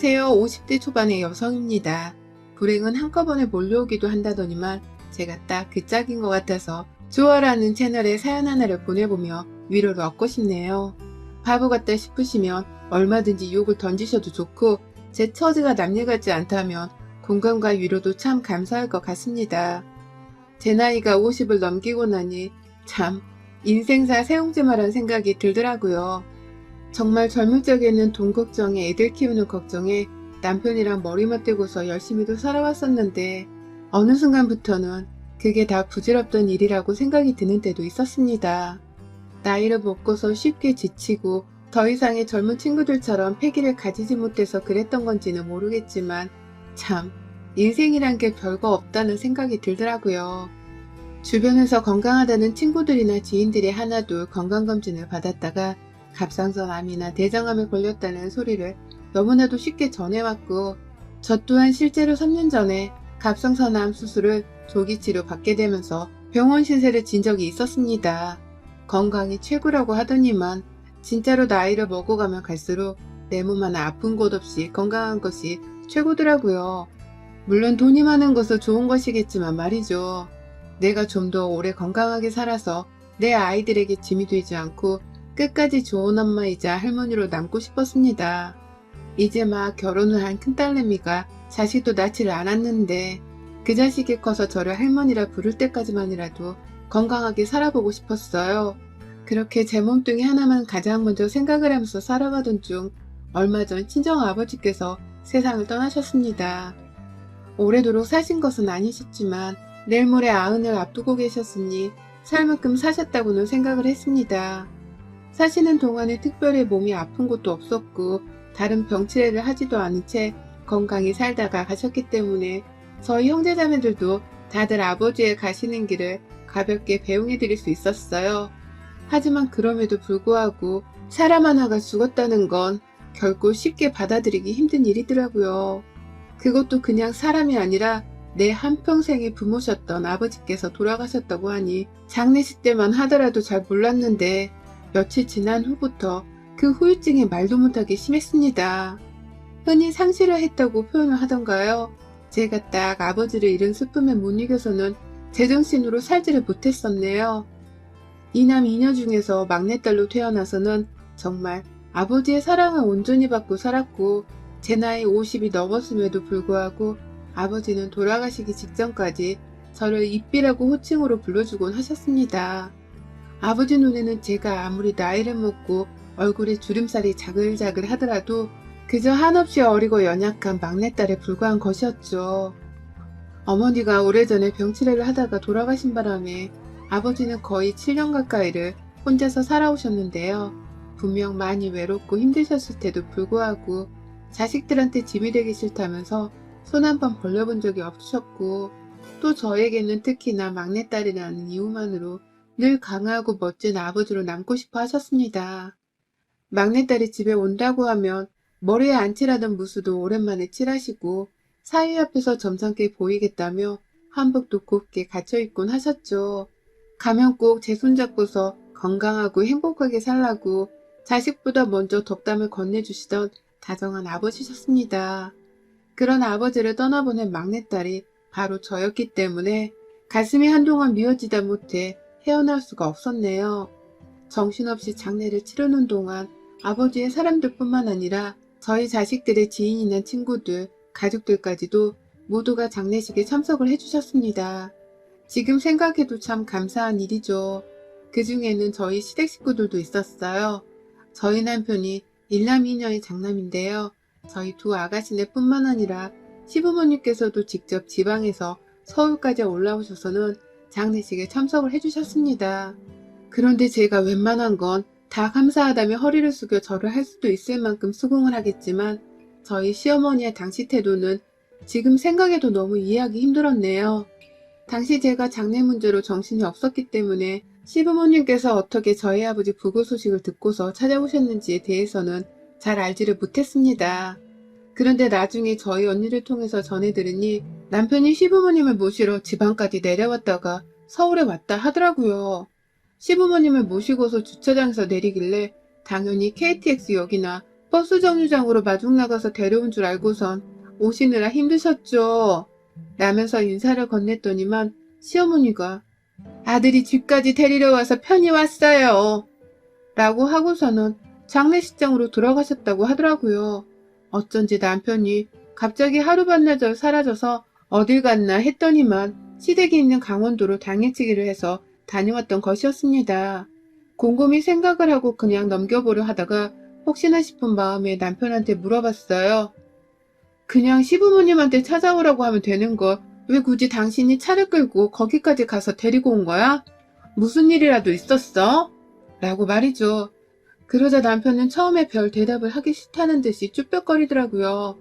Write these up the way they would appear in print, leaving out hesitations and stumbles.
안녕하세요. 50대 초반의 여성입니다. 불행은 한꺼번에 몰려오기도 한다더니만 제가 딱 그 짝인 것 같아서 좋아라는 채널에 사연 하나를 보내보며 위로를 얻고 싶네요. 바보 같다 싶으시면 얼마든지 욕을 던지셔도 좋고 제 처지가 남일 같지 않다면 공감과 위로도 참 감사할 것 같습니다. 제 나이가 50을 넘기고 나니 참 인생사 새옹지마라는 생각이 들더라고요. 정말 젊을 적에는 돈 걱정에 애들 키우는 걱정에 남편이랑 머리 맞대고서 열심히도 살아왔었는데 어느 순간부터는 그게 다 부질없던 일이라고 생각이 드는 때도 있었습니다. 나이를 먹고서 쉽게 지치고 더 이상의 젊은 친구들처럼 패기를 가지지 못해서 그랬던 건지는 모르겠지만 참 인생이란 게 별거 없다는 생각이 들더라고요. 주변에서 건강하다는 친구들이나 지인들이 하나둘 건강검진을 받았다가 갑상선암이나 대장암에 걸렸다는 소리를 너무나도 쉽게 전해왔고 저 또한 실제로 3년 전에 갑상선암 수술을 조기 치료 받게 되면서 병원 신세를 진 적이 있었습니다. 건강이 최고라고 하더니만 진짜로 나이를 먹어가면 갈수록 내 몸 하나 아픈 곳 없이 건강한 것이 최고더라고요. 물론 돈이 많은 것은 좋은 것이겠지만 말이죠. 내가 좀 더 오래 건강하게 살아서 내 아이들에게 짐이 되지 않고 끝까지 좋은 엄마이자 할머니로 남고 싶었습니다. 이제 막 결혼을 한 큰딸내미가 자식도 낳지를 않았는데 그 자식이 커서 저를 할머니라 부를 때까지만이라도 건강하게 살아보고 싶었어요. 그렇게 제 몸뚱이 하나만 가장 먼저 생각을 하면서 살아가던 중 얼마 전 친정아버지께서 세상을 떠나셨습니다. 오래도록 사신 것은 아니셨지만 내일 모레 90을 앞두고 계셨으니 살 만큼 사셨다고는 생각을 했습니다. 사시는 동안에 특별히 몸이 아픈 것도 없었고 다른 병치레를 하지도 않은 채 건강히 살다가 가셨기 때문에 저희 형제자매들도 다들 아버지의 가시는 길을 가볍게 배웅해 드릴 수 있었어요. 하지만 그럼에도 불구하고 사람 하나가 죽었다는 건 결코 쉽게 받아들이기 힘든 일이더라고요. 그것도 그냥 사람이 아니라 내 한평생의 부모셨던 아버지께서 돌아가셨다고 하니 장례식 때만 하더라도 잘 몰랐는데 며칠 지난 후부터 그 후유증이 말도 못하게 심했습니다. 흔히 상실을 했다고 표현을 하던가요. 제가 딱 아버지를 잃은 슬픔에 못 이겨서는 제정신으로 살지를 못했었네요. 이남 이녀 중에서 막내딸로 태어나서는 정말 아버지의 사랑을 온전히 받고 살았고 제 나이 50이 넘었음에도 불구하고 아버지는 돌아가시기 직전까지 저를 이삐라고 호칭으로 불러주곤 하셨습니다. 아버지 눈에는 제가 아무리 나이를 먹고 얼굴에 주름살이 자글자글 하더라도 그저 한없이 어리고 연약한 막내딸에 불과한 것이었죠. 어머니가 오래전에 병치레를 하다가 돌아가신 바람에 아버지는 거의 7년 가까이를 혼자서 살아오셨는데요. 분명 많이 외롭고 힘드셨을 때도 불구하고 자식들한테 짐이 되기 싫다면서 손 한 번 벌려본 적이 없으셨고 또 저에게는 특히나 막내딸이라는 이유만으로 늘 강하고 멋진 아버지로 남고 싶어 하셨습니다. 막내딸이 집에 온다고 하면 머리에 안 칠하던 무수도 오랜만에 칠하시고 사위 앞에서 점잖게 보이겠다며 한복도 곱게 갖춰입곤 하셨죠. 가면 꼭 제 손잡고서 건강하고 행복하게 살라고 자식보다 먼저 덕담을 건네주시던 다정한 아버지셨습니다. 그런 아버지를 떠나보낸 막내딸이 바로 저였기 때문에 가슴이 한동안 미워지다 못해 헤어나올 수가 없었네요. 정신없이 장례를 치르는 동안 아버지의 사람들 뿐만 아니라 저희 자식들의 지인이나 친구들, 가족들까지도 모두가 장례식에 참석을 해주셨습니다. 지금 생각해도 참 감사한 일이죠. 그 중에는 저희 시댁 식구들도 있었어요. 저희 남편이 일남 이녀의 장남인데요. 저희 두 아가씨네 뿐만 아니라 시부모님께서도 직접 지방에서 서울까지 올라오셔서는 장례식에 참석을 해주셨습니다. 그런데 제가 웬만한 건 다 감사하다며 허리를 숙여 절을 할 수도 있을 만큼 수긍을 하겠지만 저희 시어머니의 당시 태도는 지금 생각해도 너무 이해하기 힘들었네요. 당시 제가 장례 문제로 정신이 없었기 때문에 시부모님께서 어떻게 저희 아버지 부고 소식을 듣고서 찾아오셨는지에 대해서는 잘 알지를 못했습니다. 그런데 나중에 저희 언니를 통해서 전해 들으니 남편이 시부모님을 모시러 지방까지 내려왔다가 서울에 왔다 하더라고요. 시부모님을 모시고서 주차장에서 내리길래 당연히 KTX역이나 버스 정류장으로 마중 나가서 데려온 줄 알고선 오시느라 힘드셨죠? 라면서 인사를 건넸더니만 시어머니가 아들이 집까지 데리러 와서 편히 왔어요. 라고 하고서는 장례식장으로 돌아가셨다고 하더라고요. 어쩐지 남편이 갑자기 하루 반나절 사라져서 어딜 갔나 했더니만 시댁이 있는 강원도로 당일치기를 해서 다녀왔던 것이었습니다. 곰곰이 생각을 하고 그냥 넘겨보려 하다가 혹시나 싶은 마음에 남편한테 물어봤어요. 그냥 시부모님한테 찾아오라고 하면 되는 걸 왜 굳이 당신이 차를 끌고 거기까지 가서 데리고 온 거야? 무슨 일이라도 있었어? 라고 말이죠. 그러자 남편은 처음에 별 대답을 하기 싫다는 듯이 쭈뼛거리더라고요.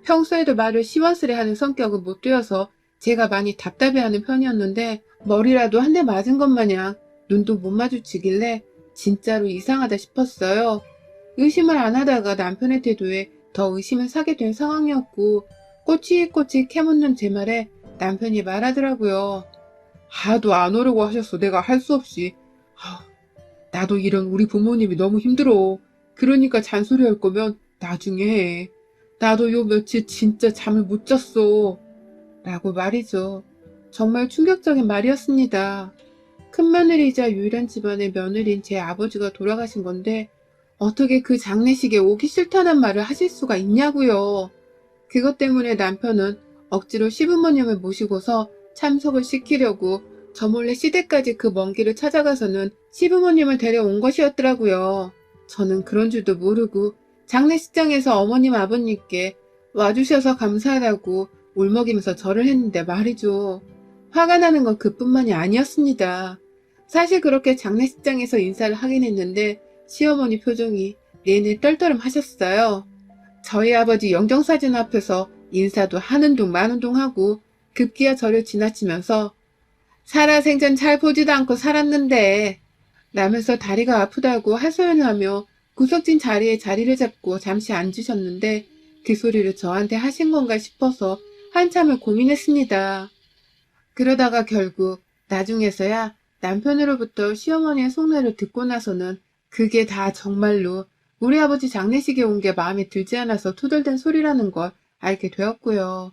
평소에도 말을 시원스레 하는 성격은 못 되어서 제가 많이 답답해하는 편이었는데 머리라도 한 대 맞은 것 마냥 눈도 못 마주치길래 진짜로 이상하다 싶었어요. 의심을 안 하다가 남편의 태도에 더 의심을 사게 된 상황이었고 꼬치꼬치 캐묻는 제 말에 남편이 말하더라고요. 하도 안 오려고 하셨어. 내가 할 수 없이. 나도 이런 우리 부모님이 너무 힘들어. 그러니까 잔소리할 거면 나중에 해. 나도 요 며칠 진짜 잠을 못 잤어. 라고 말이죠. 정말 충격적인 말이었습니다. 큰며느리이자 유일한 집안의 며느리인 제 아버지가 돌아가신 건데 어떻게 그 장례식에 오기 싫다는 말을 하실 수가 있냐고요. 그것 때문에 남편은 억지로 시부모님을 모시고서 참석을 시키려고 저 몰래 시댁까지 그 먼 길을 찾아가서는 시부모님을 데려온 것이었더라고요. 저는 그런 줄도 모르고 장례식장에서 어머님 아버님께 와주셔서 감사하다고 울먹이면서 절을 했는데 말이죠. 화가 나는 건 그뿐만이 아니었습니다. 사실 그렇게 장례식장에서 인사를 하긴 했는데 시어머니 표정이 내내 떨떠름 하셨어요. 저희 아버지 영정사진 앞에서 인사도 하는 둥 마는 둥 하고 급기야 저를 지나치면서 살아생전 잘 보지도 않고 살았는데 라면서 다리가 아프다고 하소연을 하며 구석진 자리에 자리를 잡고 잠시 앉으셨는데 그 소리를 저한테 하신 건가 싶어서 한참을 고민했습니다. 그러다가 결국 나중에서야 남편으로부터 시어머니의 속내를 듣고 나서는 그게 다 정말로 우리 아버지 장례식에 온 게 마음에 들지 않아서 투덜댄 소리라는 걸 알게 되었고요.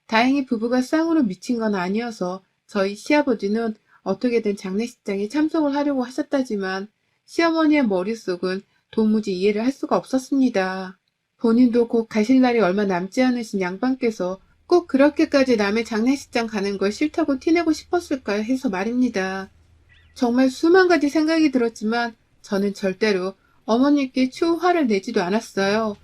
다행히 부부가 쌍으로 미친 건 아니어서 저희 시아버지는 어떻게든 장례식장에 참석을 하려고 하셨다지만 시어머니의 머릿속은 도무지 이해를 할 수가 없었습니다. 본인도 곧 가실 날이 얼마 남지 않으신 양반께서 꼭 그렇게까지 남의 장례식장 가는 걸 싫다고 티내고 싶었을까 해서 말입니다. 정말 수만 가지 생각이 들었지만 저는 절대로 어머니께 추후 화를 내지도 않았어요.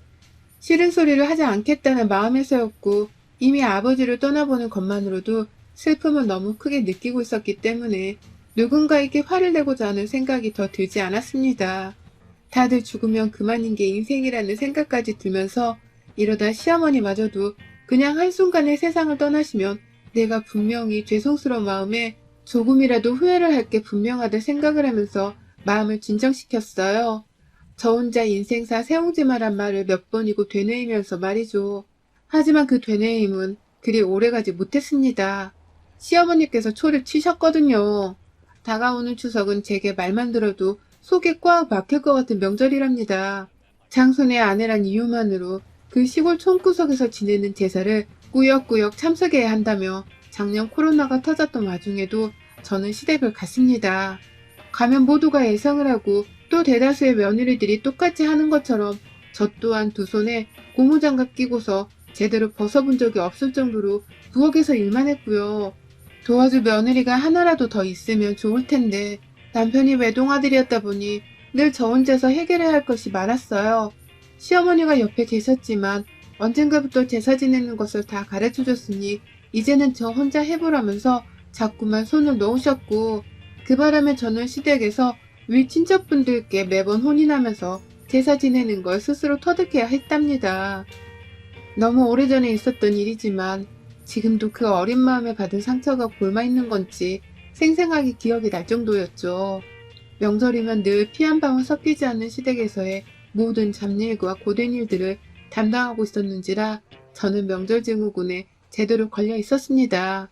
싫은 소리를 하지 않겠다는 마음에서였고 이미 아버지를 떠나보는 것만으로도 슬픔을 너무 크게 느끼고 있었기 때문에 누군가에게 화를 내고자 하는 생각이 더 들지 않았습니다. 다들 죽으면 그만인 게 인생이라는 생각까지 들면서 이러다 시어머니마저도 그냥 한순간에 세상을 떠나시면 내가 분명히 죄송스러운 마음에 조금이라도 후회를 할 게 분명하다 생각을 하면서 마음을 진정시켰어요. 저 혼자 인생사 세옹지마란 말을 몇 번이고 되뇌이면서 말이죠. 하지만 그 되뇌임은 그리 오래가지 못했습니다. 시어머니께서 초를 치셨거든요. 다가오는 추석은 제게 말만 들어도 속에 꽉 막힐 것 같은 명절이랍니다. 장손의 아내란 이유만으로 그 시골 촌구석에서 지내는 제사를 꾸역꾸역 참석해야 한다며 작년 코로나가 터졌던 와중에도 저는 시댁을 갔습니다. 가면 모두가 예상을 하고 또 대다수의 며느리들이 똑같이 하는 것처럼 저 또한 두 손에 고무장갑 끼고서 제대로 벗어본 적이 없을 정도로 부엌에서 일만 했고요. 도와줄 며느리가 하나라도 더 있으면 좋을 텐데 남편이 외동아들이었다 보니 늘 저 혼자서 해결해야 할 것이 많았어요. 시어머니가 옆에 계셨지만 언젠가부터 제사 지내는 것을 다 가르쳐줬으니 이제는 저 혼자 해보라면서 자꾸만 손을 놓으셨고 그 바람에 저는 시댁에서 위 친척분들께 매번 혼인하면서 제사 지내는 걸 스스로 터득해야 했답니다. 너무 오래전에 있었던 일이지만 지금도 그 어린 마음에 받은 상처가 골마있는 건지 생생하게 기억이 날 정도였죠. 명절이면 늘 피 한 방울 섞이지 않는 시댁에서의 모든 잡일과 고된 일들을 담당하고 있었는지라 저는 명절 증후군에 제대로 걸려 있었습니다.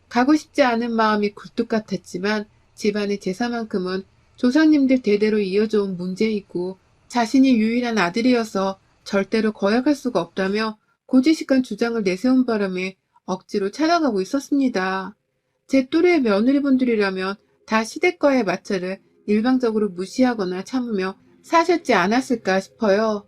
가고 싶지 않은 마음이 굴뚝 같았지만 집안의 제사만큼은 조상님들 대대로 이어져온 문제이고 자신이 유일한 아들이어서 절대로 거역할 수가 없다며 고지식한 주장을 내세운 바람에 억지로 찾아가고 있었습니다. 제 또래의 며느리분들이라면 다 시댁과의 마찰을 일방적으로 무시하거나 참으며 사셨지 않았을까 싶어요.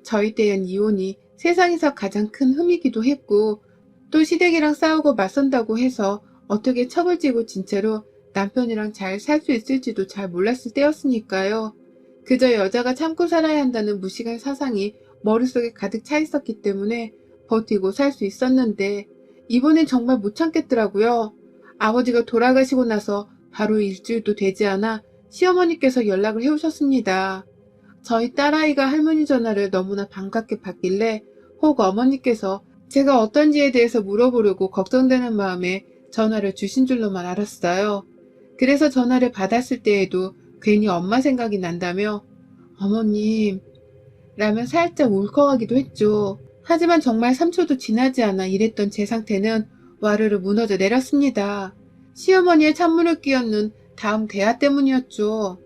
저희 때엔 이혼이 세상에서 가장 큰 흠이기도 했고, 또 시댁이랑 싸우고 맞선다고 해서 어떻게 척을 지고 진 채로 남편이랑 잘 살 수 있을지도 잘 몰랐을 때였으니까요. 그저 여자가 참고 살아야 한다는 무식한 사상이 머릿속에 가득 차 있었기 때문에 버티고 살 수 있었는데, 이번엔 정말 못 참겠더라고요. 아버지가 돌아가시고 나서 바로 일주일도 되지 않아 시어머니께서 연락을 해오셨습니다. 저희 딸아이가 할머니 전화를 너무나 반갑게 받길래 혹 어머니께서 제가 어떤지에 대해서 물어보려고 걱정되는 마음에 전화를 주신 줄로만 알았어요. 그래서 전화를 받았을 때에도 괜히 엄마 생각이 난다며 어머님 라며 살짝 울컥하기도 했죠. 하지만 정말 3초도 지나지 않아 이랬던 제 상태는 와르르 무너져 내렸습니다. 시어머니의 찬물을 끼얹는 다음 대화 때문이었죠.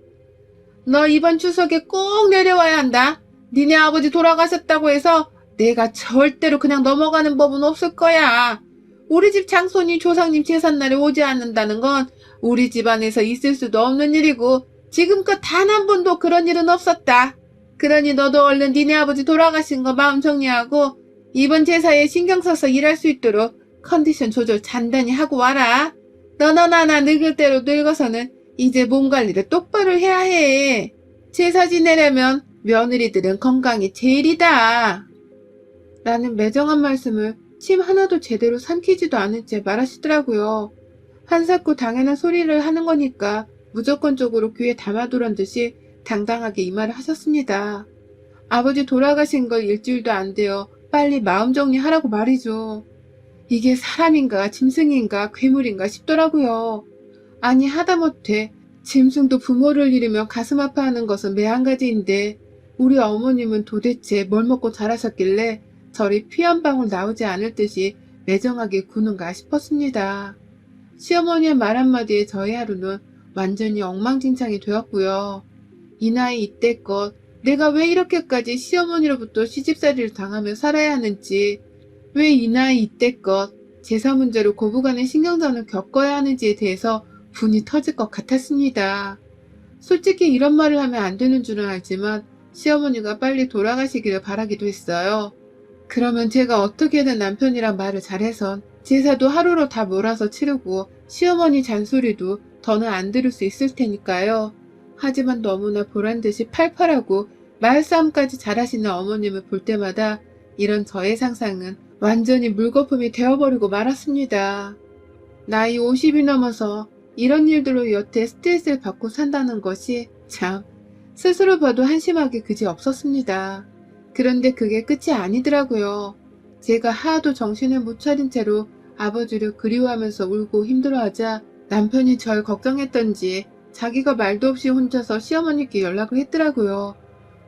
너 이번 추석에 꼭 내려와야 한다. 니네 아버지 돌아가셨다고 해서 내가 절대로 그냥 넘어가는 법은 없을 거야. 우리 집 장손이 조상님 제삿날에 오지 않는다는 건 우리 집안에서 있을 수도 없는 일이고 지금껏 단 한 번도 그런 일은 없었다. 그러니 너도 얼른 니네 아버지 돌아가신 거 마음 정리하고 이번 제사에 신경 써서 일할 수 있도록 컨디션 조절 단단히 하고 와라. 너나 나나 늙을 대로 늙어서는 이제 몸 관리를 똑바로 해야 해. 제사 지내려면 며느리들은 건강이 제일이다. 라는 매정한 말씀을 침 하나도 제대로 삼키지도 않은 채 말하시더라고요. 한사코 당연한 소리를 하는 거니까 무조건적으로 귀에 담아두란 듯이 당당하게 이 말을 하셨습니다. 아버지 돌아가신 걸 일주일도 안 되어 빨리 마음 정리하라고 말이죠. 이게 사람인가 짐승인가 괴물인가 싶더라고요. 아니 하다못해 짐승도 부모를 잃으면 가슴 아파하는 것은 매한가지인데 우리 어머님은 도대체 뭘 먹고 자라셨길래 저리 피 한 방울 나오지 않을 듯이 매정하게 구는가 싶었습니다. 시어머니의 말 한마디에 저희 하루는 완전히 엉망진창이 되었고요. 이 나이 이때껏 내가 왜 이렇게까지 시어머니로부터 시집살이를 당하며 살아야 하는지, 왜 이 나이 이때껏 제사 문제로 고부간의 신경전을 겪어야 하는지에 대해서 분이 터질 것 같았습니다. 솔직히 이런 말을 하면 안 되는 줄은 알지만 시어머니가 빨리 돌아가시기를 바라기도 했어요. 그러면 제가 어떻게든 남편이랑 말을 잘해선 제사도 하루로 다 몰아서 치르고 시어머니 잔소리도 더는 안 들을 수 있을 테니까요. 하지만 너무나 보란듯이 팔팔하고 말싸움까지 잘하시는 어머님을 볼 때마다 이런 저의 상상은 완전히 물거품이 되어버리고 말았습니다. 나이 50이 넘어서 이런 일들로 여태 스트레스를 받고 산다는 것이 참 스스로 봐도 한심하게 그지 없었습니다. 그런데 그게 끝이 아니더라고요. 제가 하도 정신을 못 차린 채로 아버지를 그리워하면서 울고 힘들어하자 남편이 절 걱정했던지 자기가 말도 없이 혼자서 시어머니께 연락을 했더라고요.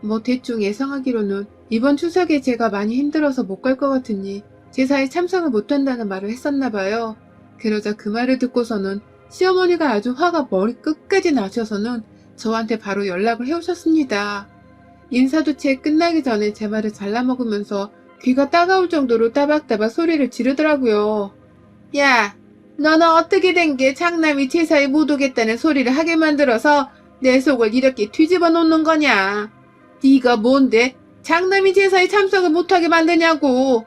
뭐 대충 예상하기로는 이번 추석에 제가 많이 힘들어서 못 갈 것 같으니 제사에 참석을 못한다는 말을 했었나 봐요. 그러자 그 말을 듣고서는 시어머니가 아주 화가 머리 끝까지 나셔서는 저한테 바로 연락을 해오셨습니다. 인사도 채 끝나기 전에 제 말을 잘라먹으면서 귀가 따가울 정도로 따박따박 소리를 지르더라고요. 야, 너는 어떻게 된 게 장남이 제사에 못 오겠다는 소리를 하게 만들어서 내 속을 이렇게 뒤집어 놓는 거냐? 네가 뭔데 장남이 제사에 참석을 못하게 만드냐고.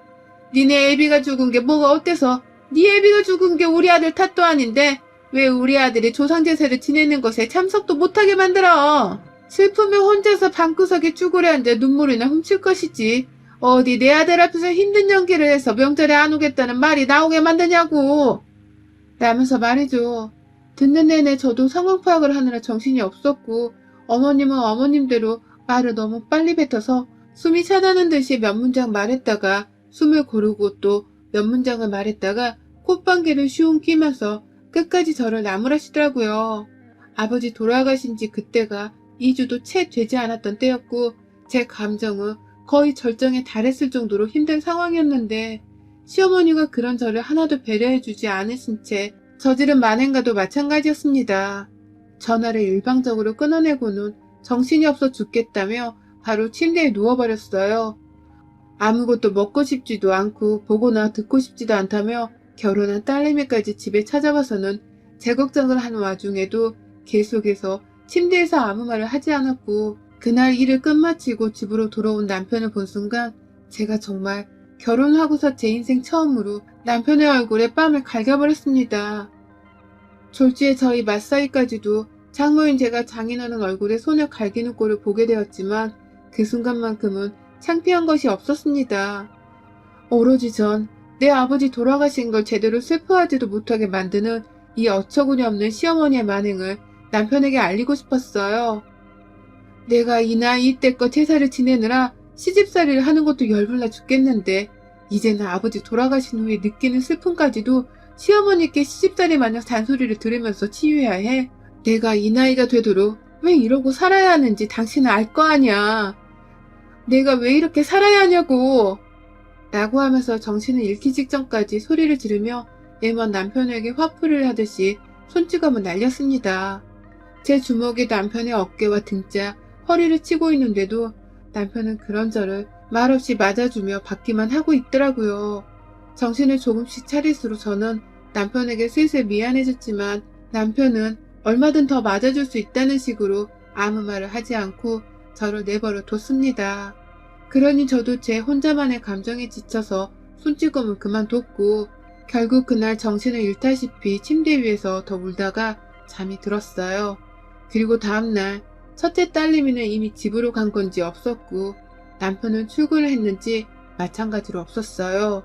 니네 애비가 죽은 게 뭐가 어때서 네 애비가 죽은 게 우리 아들 탓도 아닌데 왜 우리 아들이 조상제사를 지내는 것에 참석도 못하게 만들어? 슬프면 혼자서 방구석에 쭈그려 앉아 눈물이나 훔칠 것이지. 어디 내 아들 앞에서 힘든 연기를 해서 명절에 안 오겠다는 말이 나오게 만드냐고. 라면서 말이죠. 듣는 내내 저도 상황 파악을 하느라 정신이 없었고 어머님은 어머님대로 말을 너무 빨리 뱉어서 숨이 차다는 듯이 몇 문장 말했다가 숨을 고르고 또 몇 문장을 말했다가 콧방귀를 슝 끼면서 끝까지 저를 나무라시더라고요. 아버지 돌아가신 지 그때가 2주도 채 되지 않았던 때였고 제 감정은 거의 절정에 달했을 정도로 힘든 상황이었는데 시어머니가 그런 저를 하나도 배려해주지 않으신 채 저지른 만행과도 마찬가지였습니다. 전화를 일방적으로 끊어내고는 정신이 없어 죽겠다며 바로 침대에 누워버렸어요. 아무것도 먹고 싶지도 않고 보거나 듣고 싶지도 않다며 결혼한 딸내미까지 집에 찾아와서는 제 걱정을 하는 와중에도 계속해서 침대에서 아무 말을 하지 않았고, 그날 일을 끝마치고 집으로 돌아온 남편을 본 순간 제가 정말 결혼하고서 제 인생 처음으로 남편의 얼굴에 뺨을 갈겨버렸습니다. 졸지에 저희 맞사이까지도 장모인 제가 장인어른 얼굴에 손을 갈기는 꼴을 보게 되었지만 그 순간만큼은 창피한 것이 없었습니다. 오로지 전 내 아버지 돌아가신 걸 제대로 슬퍼하지도 못하게 만드는 이 어처구니 없는 시어머니의 만행을 남편에게 알리고 싶었어요. 내가 이 나이 이때껏 제사를 지내느라 시집살이를 하는 것도 열불나 죽겠는데 이제는 아버지 돌아가신 후에 느끼는 슬픔까지도 시어머니께 시집살이 마냥 잔소리를 들으면서 치유해야 해. 내가 이 나이가 되도록 왜 이러고 살아야 하는지 당신은 알 거 아니야. 내가 왜 이렇게 살아야 하냐고. 라고 하면서 정신을 잃기 직전까지 소리를 지르며 애먼 남편에게 화풀이를 하듯이 손찌검을 날렸습니다. 제 주먹이 남편의 어깨와 등짝, 허리를 치고 있는데도 남편은 그런저를 말없이 맞아주며 받기만 하고 있더라고요. 정신을 조금씩 차릴수록 저는 남편에게 슬슬 미안해졌지만 남편은 얼마든 더 맞아줄 수 있다는 식으로 아무 말을 하지 않고 저를 내버려 뒀습니다. 그러니 저도 제 혼자만의 감정에 지쳐서 손찌검을 그만뒀고 결국 그날 정신을 잃다시피 침대 위에서 더 울다가 잠이 들었어요. 그리고 다음날 첫째 딸내미는 이미 집으로 간 건지 없었고 남편은 출근을 했는지 마찬가지로 없었어요.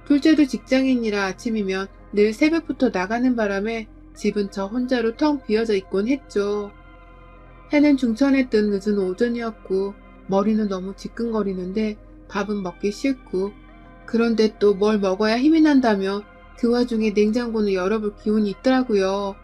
둘째도 직장인이라 아침이면 늘 새벽부터 나가는 바람에 집은 저 혼자로 텅 비어져 있곤 했죠. 해는 중천에 뜬 늦은 오전이었고 머리는 너무 지끈거리는데 밥은 먹기 싫고, 그런데 또 뭘 먹어야 힘이 난다며 그 와중에 냉장고는 열어볼 기운이 있더라고요.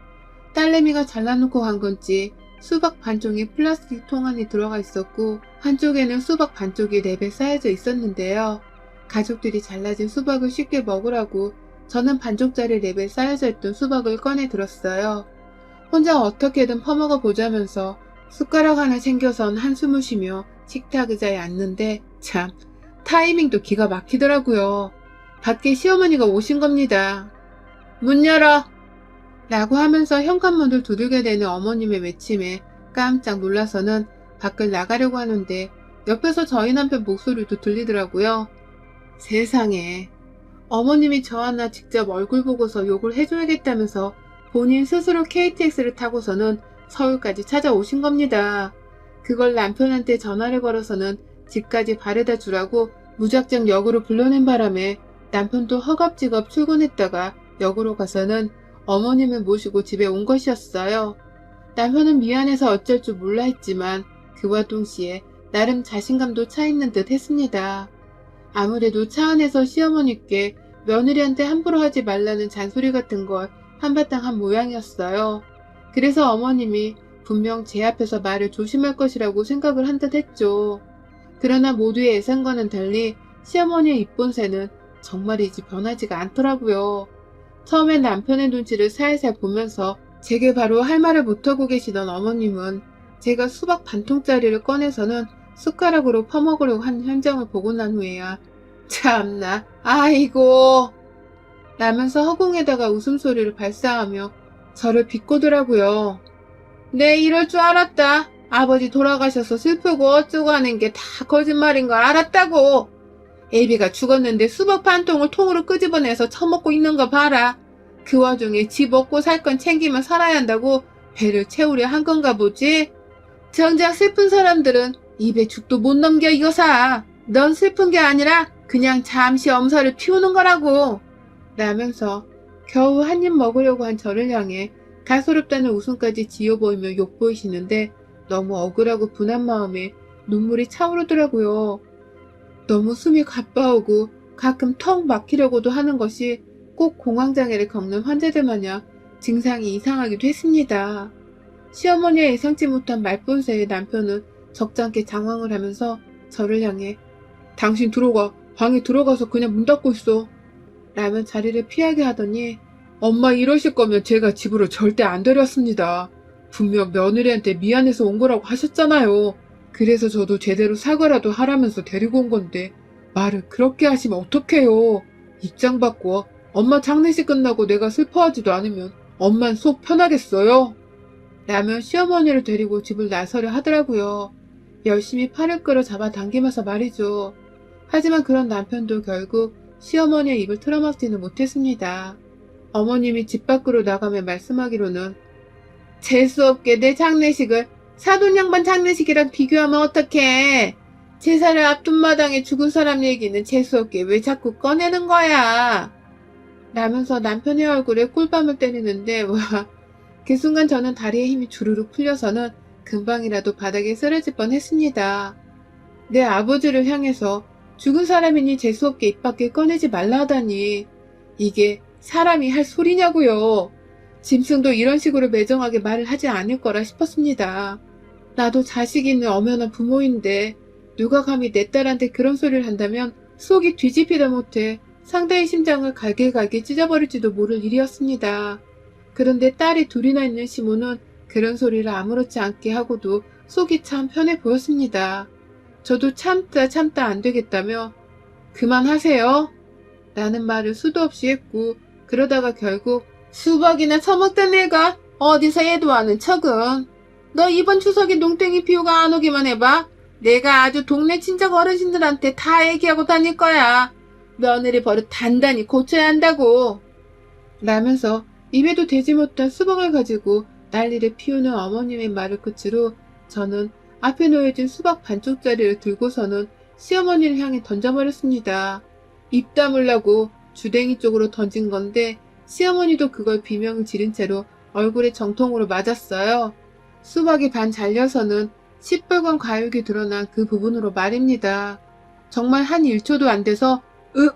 딸내미가 잘라놓고 간 건지 수박 반쪽이 플라스틱 통 안에 들어가 있었고 한쪽에는 수박 반쪽이 랩에 쌓여져 있었는데요. 가족들이 잘라진 수박을 쉽게 먹으라고 저는 반쪽짜리 랩에 쌓여져 있던 수박을 꺼내 들었어요. 혼자 어떻게든 퍼먹어 보자면서 숟가락 하나 챙겨선 한숨을 쉬며 식탁 의자에 앉는데 참 타이밍도 기가 막히더라고요. 밖에 시어머니가 오신 겁니다. 문 열어! 라고 하면서 현관문을 두들겨 대는 어머님의 외침에 깜짝 놀라서는 밖을 나가려고 하는데 옆에서 저희 남편 목소리도 들리더라고요. 세상에, 어머님이 저 하나 직접 얼굴 보고서 욕을 해줘야겠다면서 본인 스스로 KTX를 타고서는 서울까지 찾아오신 겁니다. 그걸 남편한테 전화를 걸어서는 집까지 바래다 주라고 무작정 역으로 불러낸 바람에 남편도 허겁지겁 출근했다가 역으로 가서는 어머님을 모시고 집에 온 것이었어요. 남편은 미안해서 어쩔 줄 몰라 했지만 그와 동시에 나름 자신감도 차 있는 듯 했습니다. 아무래도 차 안에서 시어머니께 며느리한테 함부로 하지 말라는 잔소리 같은 걸 한바탕 한 모양이었어요. 그래서 어머님이 분명 제 앞에서 말을 조심할 것이라고 생각을 한 듯 했죠. 그러나 모두의 예상과는 달리 시어머니의 입본새는 정말이지 변하지가 않더라고요. 처음엔 남편의 눈치를 살살 보면서 제게 바로 할 말을 못하고 계시던 어머님은 제가 수박 반통짜리를 꺼내서는 숟가락으로 퍼먹으려고 한 현장을 보고 난 후에야 참나 아이고 라면서 허공에다가 웃음소리를 발사하며 저를 비꼬더라고요. 네, 이럴 줄 알았다. 아버지 돌아가셔서 슬프고 어쩌고 하는 게 다 거짓말인 걸 알았다고. 애비가 죽었는데 수박 반통을 통으로 끄집어내서 처먹고 있는 거 봐라. 그 와중에 집 먹고 살 건 챙기며 살아야 한다고 배를 채우려 한 건가 보지. 정작 슬픈 사람들은 입에 죽도 못 넘겨 이거사. 넌 슬픈 게 아니라 그냥 잠시 엄살을 피우는 거라고. 라면서 겨우 한 입 먹으려고 한 저를 향해 가소롭다는 웃음까지 지어 보이며 욕보이시는데 너무 억울하고 분한 마음에 눈물이 차오르더라고요. 너무 숨이 가빠오고 가끔 턱 막히려고도 하는 것이 꼭 공황장애를 겪는 환자들 마냥 증상이 이상하기도 했습니다. 시어머니의 예상치 못한 말본새에 남편은 적잖게 장황을 하면서 저를 향해 당신 들어가, 방에 들어가서 그냥 문 닫고 있어 라면 자리를 피하게 하더니 엄마 이러실 거면 제가 집으로 절대 안 데려왔습니다. 분명 며느리한테 미안해서 온 거라고 하셨잖아요. 그래서 저도 제대로 사과라도 하라면서 데리고 온 건데 말을 그렇게 하시면 어떡해요. 입장 바꿔. 엄마 장례식 끝나고 내가 슬퍼하지도 않으면 엄만 속 편하겠어요? 라며 시어머니를 데리고 집을 나서려 하더라고요. 열심히 팔을 끌어 잡아당기면서 말이죠. 하지만 그런 남편도 결국 시어머니의 입을 틀어막지는 못했습니다. 어머님이 집 밖으로 나가며 말씀하기로는 재수없게 내 장례식을 사돈 양반 장례식이랑 비교하면 어떡해. 제사를 앞둔 마당에 죽은 사람 얘기는 재수없게 왜 자꾸 꺼내는 거야. 라면서 남편의 얼굴에 꿀밤을 때리는데 와, 그 순간 저는 다리에 힘이 주르륵 풀려서는 금방이라도 바닥에 쓰러질 뻔했습니다. 내 아버지를 향해서 죽은 사람이니 재수없게 입 밖에 꺼내지 말라 하다니 이게 사람이 할 소리냐고요. 짐승도 이런 식으로 매정하게 말을 하지 않을 거라 싶었습니다. 나도 자식 있는 엄연한 부모인데 누가 감히 내 딸한테 그런 소리를 한다면 속이 뒤집히다 못해 상대의 심장을 갈길갈길 찢어버릴지도 모를 일이었습니다. 그런데 딸이 둘이나 있는 시모는 그런 소리를 아무렇지 않게 하고도 속이 참 편해 보였습니다. 저도 참다 안 되겠다며 그만하세요 라는 말을 수도 없이 했고 그러다가 결국 수박이나 처먹던 애가 어디서 애도 아는 척은 너 이번 추석에 농땡이 피우가 안 오기만 해봐. 내가 아주 동네 친척 어르신들한테 다 얘기하고 다닐 거야. 며느리 버릇 단단히 고쳐야 한다고. 라면서 입에도 대지 못한 수박을 가지고 난리를 피우는 어머님의 말을 끝으로 저는 앞에 놓여진 수박 반쪽짜리를 들고서는 시어머니를 향해 던져버렸습니다. 입 다물라고 주댕이 쪽으로 던진 건데 시어머니도 그걸 비명을 지른 채로 얼굴에 정통으로 맞았어요. 수박이 반 잘려서는 시뻘건 과육이 드러난 그 부분으로 말입니다. 정말 한 1초도 안 돼서 으!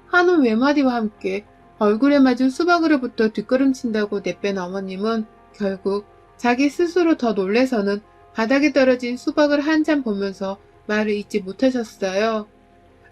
하는 외마디와 함께 얼굴에 맞은 수박으로부터 뒷걸음친다고 내뺀 어머님은 결국 자기 스스로 더 놀래서는 바닥에 떨어진 수박을 한참 보면서 말을 잇지 못하셨어요.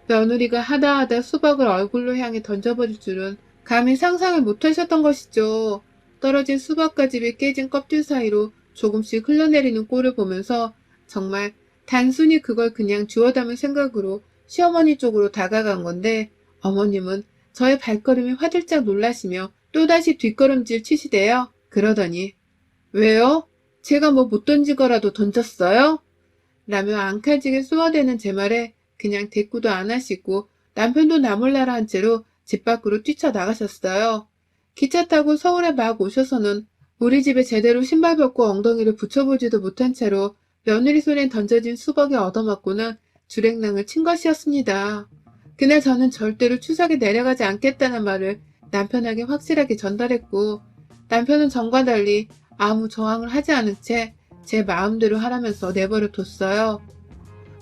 며느리가 하다하다 수박을 얼굴로 향해 던져버릴 줄은 감히 상상을 못하셨던 것이죠. 떨어진 수박가집이 깨진 껍질 사이로 조금씩 흘러내리는 꼴을 보면서 정말 단순히 그걸 그냥 주워 담을 생각으로 시어머니 쪽으로 다가간 건데 어머님은 저의 발걸음에 화들짝 놀라시며 또다시 뒷걸음질 치시대요. 그러더니 왜요? 제가 뭐 못 던지거라도 던졌어요? 라며 앙칼지게 쏘아대는 제 말에 그냥 대꾸도 안 하시고 남편도 나몰라라 한 채로 집 밖으로 뛰쳐나가셨어요. 기차 타고 서울에 막 오셔서는 우리 집에 제대로 신발 벗고 엉덩이를 붙여보지도 못한 채로 며느리 손에 던져진 수박에 얻어맞고는 주랭랑을 친 것이었습니다. 그날 저는 절대로 추석에 내려가지 않겠다는 말을 남편에게 확실하게 전달했고 남편은 전과 달리 아무 저항을 하지 않은 채 제 마음대로 하라면서 내버려 뒀어요.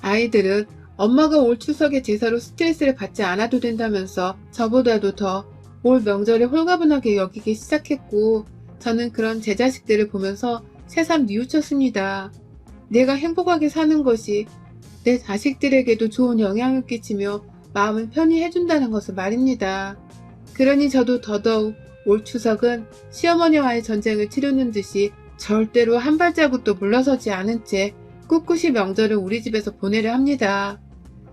아이들은 엄마가 올 추석에 제사로 스트레스를 받지 않아도 된다면서 저보다도 더 올 명절에 홀가분하게 여기기 시작했고 저는 그런 제 자식들을 보면서 새삼 뉘우쳤습니다. 내가 행복하게 사는 것이 내 자식들에게도 좋은 영향을 끼치며 마음을 편히 해준다는 것을 말입니다. 그러니 저도 더더욱 올 추석은 시어머니와의 전쟁을 치르는 듯이 절대로 한 발자국도 물러서지 않은 채 꿋꿋이 명절을 우리 집에서 보내려 합니다.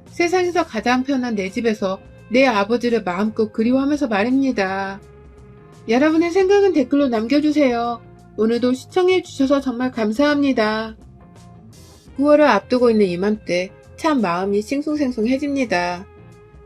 세상에서 가장 편한 내 집에서 내 아버지를 마음껏 그리워하면서 말입니다. 여러분의 생각은 댓글로 남겨주세요. 오늘도 시청해주셔서 정말 감사합니다. 9월을 앞두고 있는 이맘때 참 마음이 싱숭생숭해집니다.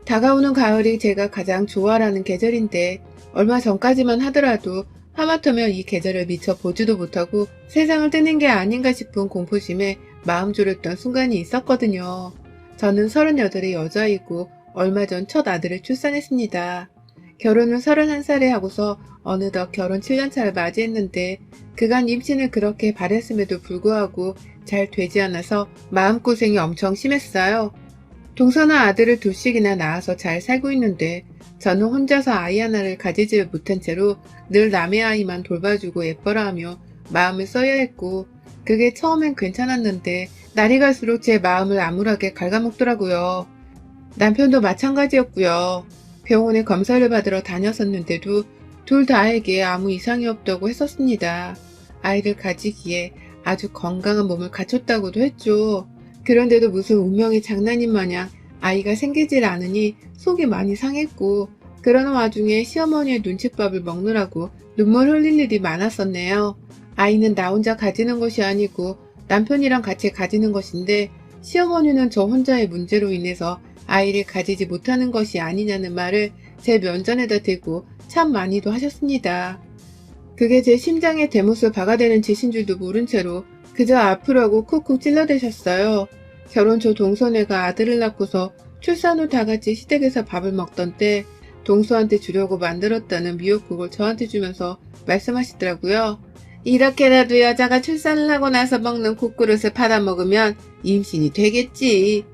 다가오는 가을이 제가 가장 좋아하는 계절인데 얼마 전까지만 하더라도 하마터면 이 계절을 미처 보지도 못하고 세상을 뜨는 게 아닌가 싶은 공포심에 마음 졸였던 순간이 있었거든요. 저는 38의 여자이고 얼마 전 첫 아들을 출산했습니다. 결혼을 31살에 하고서 어느덧 결혼 7년차를 맞이했는데 그간 임신을 그렇게 바랬음에도 불구하고 잘 되지 않아서 마음고생이 엄청 심했어요. 동서나 아들을 둘씩이나 낳아서 잘 살고 있는데 저는 혼자서 아이 하나를 가지지 못한 채로 늘 남의 아이만 돌봐주고 예뻐라 하며 마음을 써야 했고 그게 처음엔 괜찮았는데 날이 갈수록 제 마음을 암울하게 갉아먹더라고요. 남편도 마찬가지였고요. 병원에 검사를 받으러 다녔었는데도 둘 다에게 아무 이상이 없다고 했었습니다. 아이를 가지기에 아주 건강한 몸을 갖췄다고도 했죠. 그런데도 무슨 운명의 장난인 마냥 아이가 생기질 않으니 속이 많이 상했고, 그러는 와중에 시어머니의 눈칫밥을 먹느라고 눈물 흘릴 일이 많았었네요. 아이는 나 혼자 가지는 것이 아니고 남편이랑 같이 가지는 것인데, 시어머니는 저 혼자의 문제로 인해서 아이를 가지지 못하는 것이 아니냐는 말을 제 면전에다 대고 참 많이도 하셨습니다. 그게 제 심장에 대못을 박아대는 짓인 줄도 모른 채로 그저 아프라고 쿡쿡 찔러대셨어요. 결혼 초 동서네가 아들을 낳고서 출산 후 다같이 시댁에서 밥을 먹던 때 동서한테 주려고 만들었다는 미역국을 저한테 주면서 말씀하시더라고요. 이렇게라도 여자가 출산을 하고 나서 먹는 국그릇을 받아 먹으면 임신이 되겠지.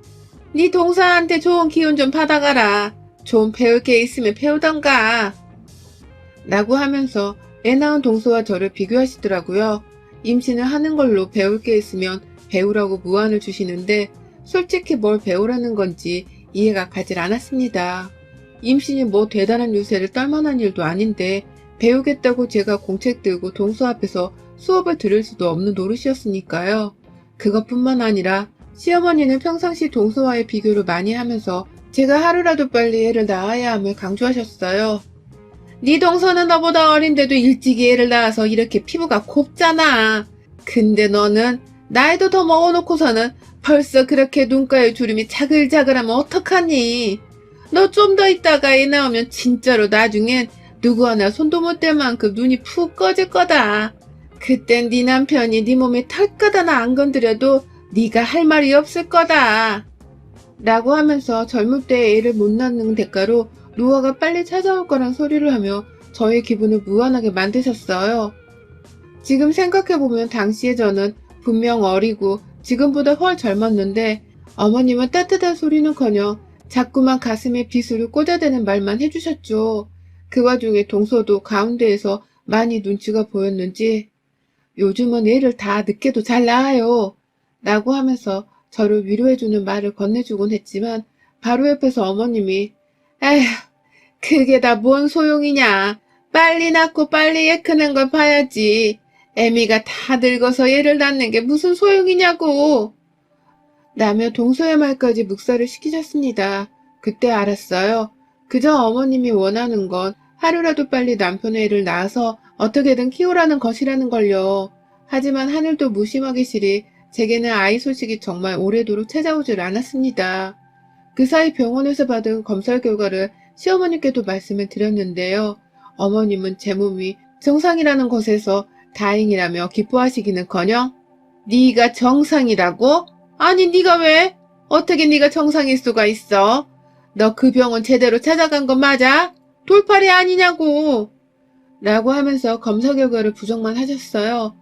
네 동서한테 좋은 기운 좀 받아가라. 좀 배울 게 있으면 배우던가. 라고 하면서 애 낳은 동서와 저를 비교하시더라고요. 임신을 하는 걸로 배울 게 있으면 배우라고 무안을 주시는데, 솔직히 뭘 배우라는 건지 이해가 가질 않았습니다. 임신이 뭐 대단한 유세를 떨만한 일도 아닌데 배우겠다고 제가 공책 들고 동서 앞에서 수업을 들을 수도 없는 노릇이었으니까요. 그것뿐만 아니라 시어머니는 평상시 동서와의 비교를 많이 하면서 제가 하루라도 빨리 애를 낳아야 함을 강조하셨어요. 네 동서는 너보다 어린데도 일찍이 애를 낳아서 이렇게 피부가 곱잖아. 근데 너는 나이도 더 먹어놓고서는 벌써 그렇게 눈가에 주름이 자글자글하면 어떡하니? 너 좀 더 있다가 애 낳으면 진짜로 나중엔 누구 하나 손도 못 댈 만큼 눈이 푹 꺼질 거다. 그땐 네 남편이 네 몸에 털끝 하나 안 건드려도 네가 할 말이 없을 거다. 라고 하면서 젊을 때 애를 못 낳는 대가로 노화가 빨리 찾아올 거란 소리를 하며 저의 기분을 무한하게 만드셨어요. 지금 생각해보면 당시에 저는 분명 어리고 지금보다 훨 젊었는데, 어머님은 따뜻한 소리는커녕 자꾸만 가슴에 비수를 꽂아대는 말만 해주셨죠. 그 와중에 동서도 가운데에서 많이 눈치가 보였는지 요즘은 애를 다 늦게도 잘 낳아요. 라고 하면서 저를 위로해주는 말을 건네주곤 했지만, 바로 옆에서 어머님이 에휴, 그게 다 뭔 소용이냐. 빨리 낳고 빨리 애 크는 걸 봐야지. 애미가 다 늙어서 애를 낳는 게 무슨 소용이냐고. 라며 동서의 말까지 묵살을 시키셨습니다. 그때 알았어요. 그저 어머님이 원하는 건 하루라도 빨리 남편의 애를 낳아서 어떻게든 키우라는 것이라는 걸요. 하지만 하늘도 무심하기 싫이 제게는 아이 소식이 정말 오래도록 찾아오질 않았습니다. 그 사이 병원에서 받은 검사 결과를 시어머니께도 말씀을 드렸는데요. 어머님은 제 몸이 정상이라는 것에서 다행이라며 기뻐하시기는커녕 네가 정상이라고? 아니 네가 왜? 어떻게 네가 정상일 수가 있어? 너 그 병원 제대로 찾아간 거 맞아? 돌팔이 아니냐고. 라고 하면서 검사 결과를 부정만 하셨어요.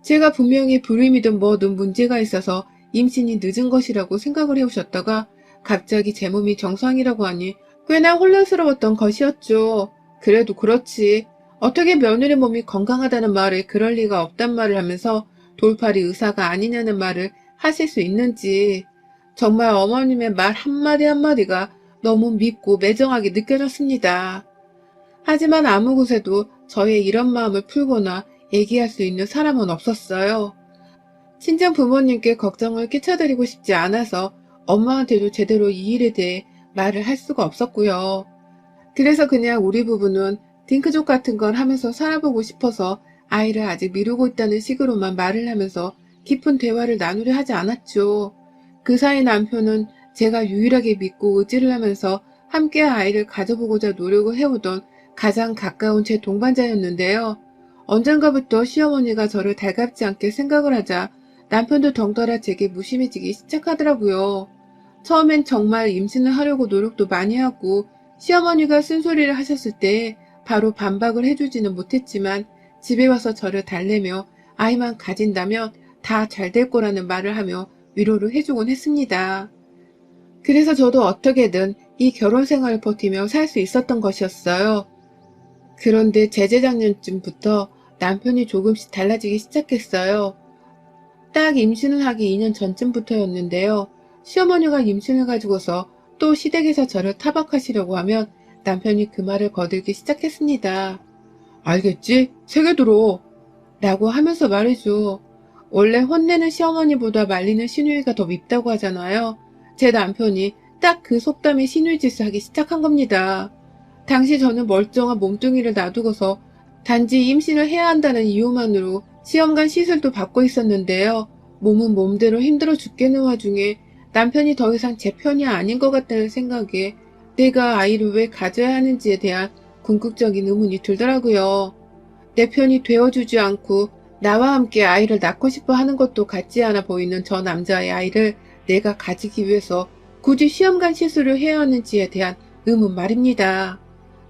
제가 분명히 불임이든 뭐든 문제가 있어서 임신이 늦은 것이라고 생각을 해오셨다가 갑자기 제 몸이 정상이라고 하니 꽤나 혼란스러웠던 것이었죠. 그래도 그렇지. 어떻게 며느리 몸이 건강하다는 말에 그럴 리가 없단 말을 하면서 돌팔이 의사가 아니냐는 말을 하실 수 있는지, 정말 어머님의 말 한마디 한마디가 너무 밉고 매정하게 느껴졌습니다. 하지만 아무 곳에도 저의 이런 마음을 풀거나 얘기할 수 있는 사람은 없었어요. 친정 부모님께 걱정을 끼쳐드리고 싶지 않아서 엄마한테도 제대로 이 일에 대해 말을 할 수가 없었고요. 그래서 그냥 우리 부부는 딩크족 같은 걸 하면서 살아보고 싶어서 아이를 아직 미루고 있다는 식으로만 말을 하면서 깊은 대화를 나누려 하지 않았죠. 그 사이 남편은 제가 유일하게 믿고 의지를 하면서 함께 아이를 가져보고자 노력을 해오던 가장 가까운 제 동반자였는데요. 언젠가부터 시어머니가 저를 달갑지 않게 생각을 하자 남편도 덩달아 제게 무심해지기 시작하더라고요. 처음엔 정말 임신을 하려고 노력도 많이 하고 시어머니가 쓴소리를 하셨을 때 바로 반박을 해주지는 못했지만, 집에 와서 저를 달래며 아이만 가진다면 다 잘 될 거라는 말을 하며 위로를 해주곤 했습니다. 그래서 저도 어떻게든 이 결혼 생활을 버티며 살 수 있었던 것이었어요. 그런데 재작년쯤부터 남편이 조금씩 달라지기 시작했어요. 딱 임신을 하기 2년 전쯤부터였는데요. 시어머니가 임신을 가지고서 또 시댁에서 저를 타박하시려고 하면 남편이 그 말을 거들기 시작했습니다. 알겠지? 세게 들어. 라고 하면서 말이죠. 원래 혼내는 시어머니보다 말리는 시누이가 더 밉다고 하잖아요. 제 남편이 딱 그 속담에 시누이짓을 하기 시작한 겁니다. 당시 저는 멀쩡한 몸뚱이를 놔두고서 단지 임신을 해야 한다는 이유만으로 시험관 시술도 받고 있었는데요. 몸은 몸대로 힘들어 죽겠는 와중에 남편이 더 이상 제 편이 아닌 것 같다는 생각에 내가 아이를 왜 가져야 하는지에 대한 궁극적인 의문이 들더라고요. 내 편이 되어주지 않고 나와 함께 아이를 낳고 싶어 하는 것도 같지 않아 보이는 저 남자의 아이를 내가 가지기 위해서 굳이 시험관 시술을 해야 하는지에 대한 의문 말입니다.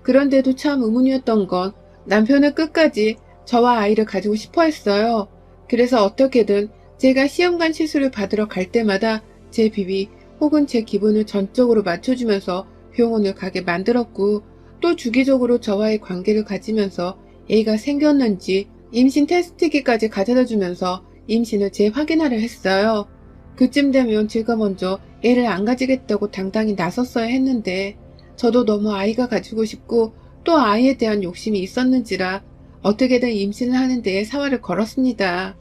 그런데도 참 의문이었던 건 남편은 끝까지 저와 아이를 가지고 싶어 했어요. 그래서 어떻게든 제가 시험관 시술을 받으러 갈 때마다 제 비위 혹은 제 기분을 전적으로 맞춰주면서 병원을 가게 만들었고, 또 주기적으로 저와의 관계를 가지면서 애가 생겼는지 임신 테스트기까지 가져다 주면서 임신을 재확인하려 했어요. 그쯤 되면 제가 먼저 애를 안 가지겠다고 당당히 나섰어야 했는데, 저도 너무 아이가 가지고 싶고 또 아이에 대한 욕심이 있었는지라 어떻게든 임신을 하는 데에 사활을 걸었습니다.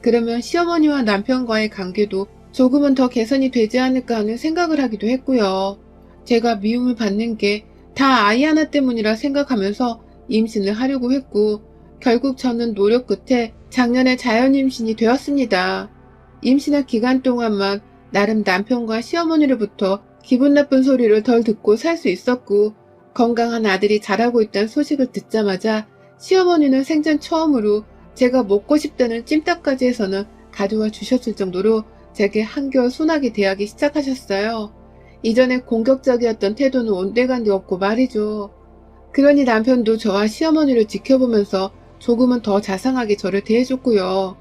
그러면 시어머니와 남편과의 관계도 조금은 더 개선이 되지 않을까 하는 생각을 하기도 했고요. 제가 미움을 받는 게 다 아이 하나 때문이라 생각하면서 임신을 하려고 했고, 결국 저는 노력 끝에 작년에 자연임신이 되었습니다. 임신할 기간 동안만 나름 남편과 시어머니로부터 기분 나쁜 소리를 덜 듣고 살 수 있었고, 건강한 아들이 자라고 있다는 소식을 듣자마자 시어머니는 생전 처음으로 제가 먹고 싶다는 찜닭까지 해서는 가져와 주셨을 정도로 제게 한결 순하게 대하기 시작하셨어요. 이전에 공격적이었던 태도는 온데간데 없고 말이죠. 그러니 남편도 저와 시어머니를 지켜보면서 조금은 더 자상하게 저를 대해줬고요.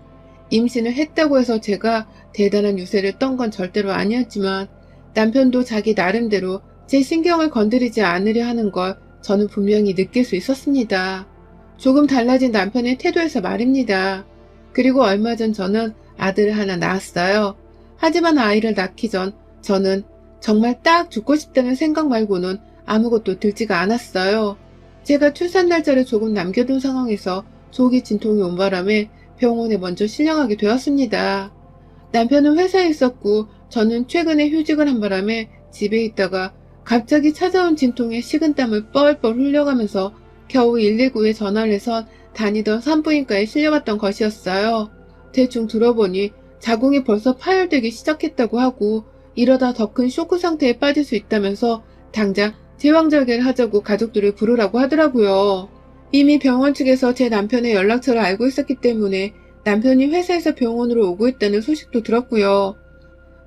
임신을 했다고 해서 제가 대단한 유세를 떤 건 절대로 아니었지만, 남편도 자기 나름대로 제 신경을 건드리지 않으려 하는 걸 저는 분명히 느낄 수 있었습니다. 조금 달라진 남편의 태도에서 말입니다. 그리고 얼마 전 저는 아들을 하나 낳았어요. 하지만 아이를 낳기 전 저는 정말 딱 죽고 싶다는 생각 말고는 아무것도 들지가 않았어요. 제가 출산 날짜를 조금 남겨둔 상황에서 조기 진통이 온 바람에 병원에 먼저 실려가게 되었습니다. 남편은 회사에 있었고 저는 최근에 휴직을 한 바람에 집에 있다가 갑자기 찾아온 진통에 식은땀을 뻘뻘 흘려가면서 겨우 119에 전화를 해서 다니던 산부인과에 실려갔던 것이었어요. 대충 들어보니 자궁이 벌써 파열되기 시작했다고 하고, 이러다 더 큰 쇼크 상태에 빠질 수 있다면서 당장 제왕절개를 하자고 가족들을 부르라고 하더라고요. 이미 병원 측에서 제 남편의 연락처를 알고 있었기 때문에 남편이 회사에서 병원으로 오고 있다는 소식도 들었고요.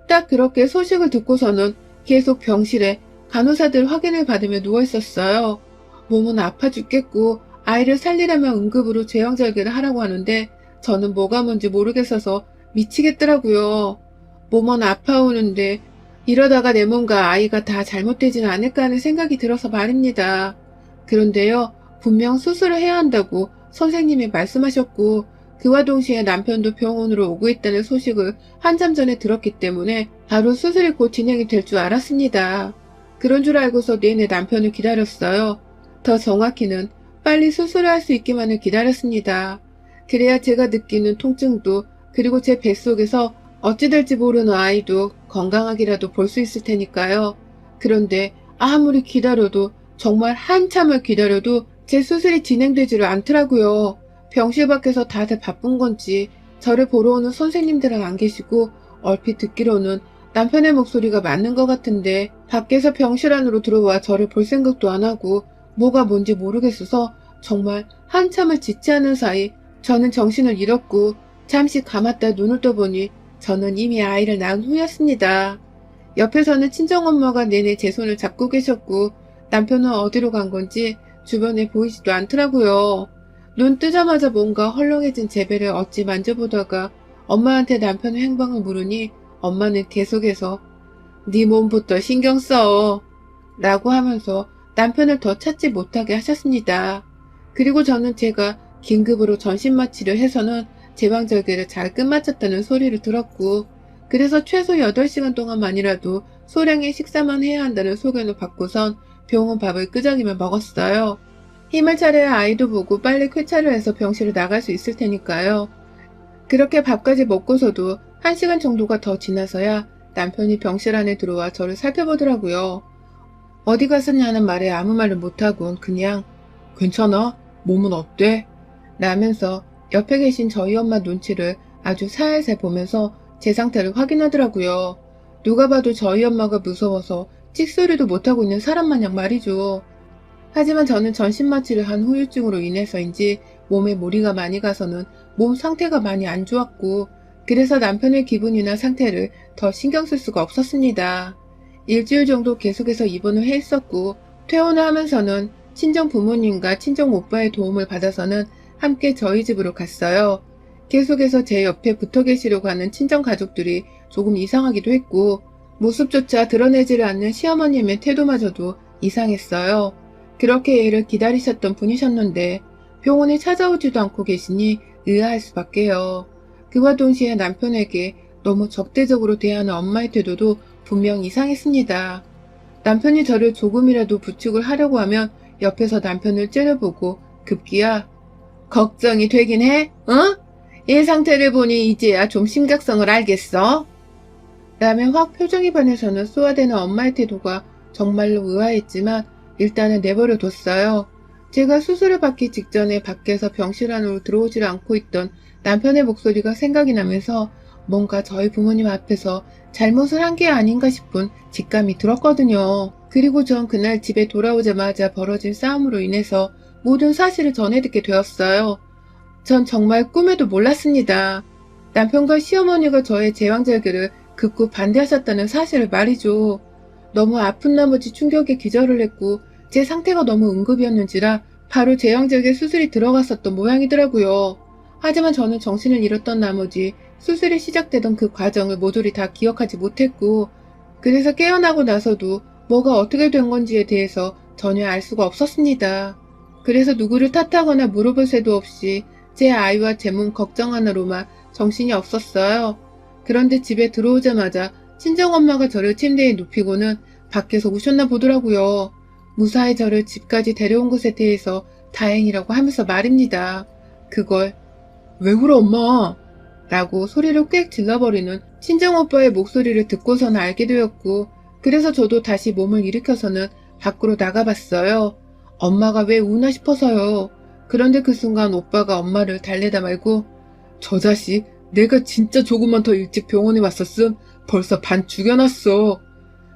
딱 그렇게 소식을 듣고서는 계속 병실에 간호사들 확인을 받으며 누워있었어요. 몸은 아파 죽겠고 아이를 살리려면 응급으로 제왕절개를 하라고 하는데 저는 뭐가 뭔지 모르겠어서 미치겠더라고요. 몸은 아파오는데 이러다가 내 몸과 아이가 다 잘못되지는 않을까 하는 생각이 들어서 말입니다. 그런데요, 분명 수술을 해야 한다고 선생님이 말씀하셨고, 그와 동시에 남편도 병원으로 오고 있다는 소식을 한참 전에 들었기 때문에 바로 수술이 곧 진행이 될 줄 알았습니다. 그런 줄 알고서 내내 남편을 기다렸어요. 더 정확히는 빨리 수술을 할 수 있기만을 기다렸습니다. 그래야 제가 느끼는 통증도, 그리고 제 뱃속에서 어찌 될지 모르는 아이도 건강하기라도 볼 수 있을 테니까요. 그런데 아무리 기다려도, 정말 한참을 기다려도 제 수술이 진행되지를 않더라고요. 병실 밖에서 다들 바쁜 건지 저를 보러 오는 선생님들은 안 계시고, 얼핏 듣기로는 남편의 목소리가 맞는 것 같은데 밖에서 병실 안으로 들어와 저를 볼 생각도 안 하고 뭐가 뭔지 모르겠어서 정말 한참을 짓지 않은 사이 저는 정신을 잃었고, 잠시 감았다 눈을 떠보니 저는 이미 아이를 낳은 후였습니다. 옆에서는 친정엄마가 내내 제 손을 잡고 계셨고, 남편은 어디로 간 건지 주변에 보이지도 않더라고요. 눈 뜨자마자 뭔가 헐렁해진 제 배를 어찌 만져보다가 엄마한테 남편의 행방을 물으니 엄마는 계속해서 네 몸부터 신경 써 라고 하면서 남편을 더 찾지 못하게 하셨습니다. 그리고 저는 제가 긴급으로 전신마취를 해서는 제왕절개를 잘 끝마쳤다는 소리를 들었고, 그래서 최소 8시간 동안만이라도 소량의 식사만 해야 한다는 소견을 받고선 병원 밥을 끄적이며 먹었어요. 힘을 차려야 아이도 보고 빨리 쾌차를 해서 병실을 나갈 수 있을 테니까요. 그렇게 밥까지 먹고서도 1시간 정도가 더 지나서야 남편이 병실 안에 들어와 저를 살펴보더라고요. 어디 갔었냐는 말에 아무 말을 못하곤 그냥 괜찮아? 몸은 어때? 라면서 옆에 계신 저희 엄마 눈치를 아주 살살 보면서 제 상태를 확인하더라고요. 누가 봐도 저희 엄마가 무서워서 찍소리도 못하고 있는 사람 마냥 말이죠. 하지만 저는 전신마취를 한 후유증으로 인해서인지 몸에 무리가 많이 가서는 몸 상태가 많이 안 좋았고, 그래서 남편의 기분이나 상태를 더 신경 쓸 수가 없었습니다. 일주일 정도 계속해서 입원을 했었고, 퇴원을 하면서는 친정 부모님과 친정 오빠의 도움을 받아서는 함께 저희 집으로 갔어요. 계속해서 제 옆에 붙어 계시려고 하는 친정 가족들이 조금 이상하기도 했고, 모습조차 드러내지를 않는 시어머님의 태도마저도 이상했어요. 그렇게 애를 기다리셨던 분이셨는데 병원에 찾아오지도 않고 계시니 의아할 수밖에요. 그와 동시에 남편에게 너무 적대적으로 대하는 엄마의 태도도 분명 이상했습니다. 남편이 저를 조금이라도 부축을 하려고 하면 옆에서 남편을 째려보고 급기야 걱정이 되긴 해? 응? 이 상태를 보니 이제야 좀 심각성을 알겠어? 라며 확 표정이 변해서는 쏘아대는 엄마의 태도가 정말로 의아했지만 일단은 내버려 뒀어요. 제가 수술을 받기 직전에 밖에서 병실 안으로 들어오질 않고 있던 남편의 목소리가 생각이 나면서 뭔가 저희 부모님 앞에서 잘못을 한 게 아닌가 싶은 직감이 들었거든요. 그리고 전 그날 집에 돌아오자마자 벌어진 싸움으로 인해서 모든 사실을 전해 듣게 되었어요. 전 정말 꿈에도 몰랐습니다. 남편과 시어머니가 저의 제왕절개를 극구 반대하셨다는 사실을 말이죠. 너무 아픈 나머지 충격에 기절을 했고 제 상태가 너무 응급이었는지라 바로 제왕절개 수술이 들어갔었던 모양이더라고요. 하지만 저는 정신을 잃었던 나머지 수술이 시작되던 그 과정을 모조리 다 기억하지 못했고, 그래서 깨어나고 나서도 뭐가 어떻게 된 건지에 대해서 전혀 알 수가 없었습니다. 그래서 누구를 탓하거나 물어볼 새도 없이 제 아이와 제 몸 걱정하느로만 정신이 없었어요. 그런데 집에 들어오자마자 친정엄마가 저를 침대에 눕히고는 밖에서 우셨나 보더라고요. 무사히 저를 집까지 데려온 것에 대해서 다행이라고 하면서 말입니다. 그걸 왜 그래 엄마? 라고 소리를 꽥 질러버리는 친정오빠의 목소리를 듣고서는 알게 되었고, 그래서 저도 다시 몸을 일으켜서는 밖으로 나가봤어요. 엄마가 왜 우나 싶어서요. 그런데 그 순간 오빠가 엄마를 달래다 말고 저 자식 내가 진짜 조금만 더 일찍 병원에 왔었음 벌써 반 죽여놨어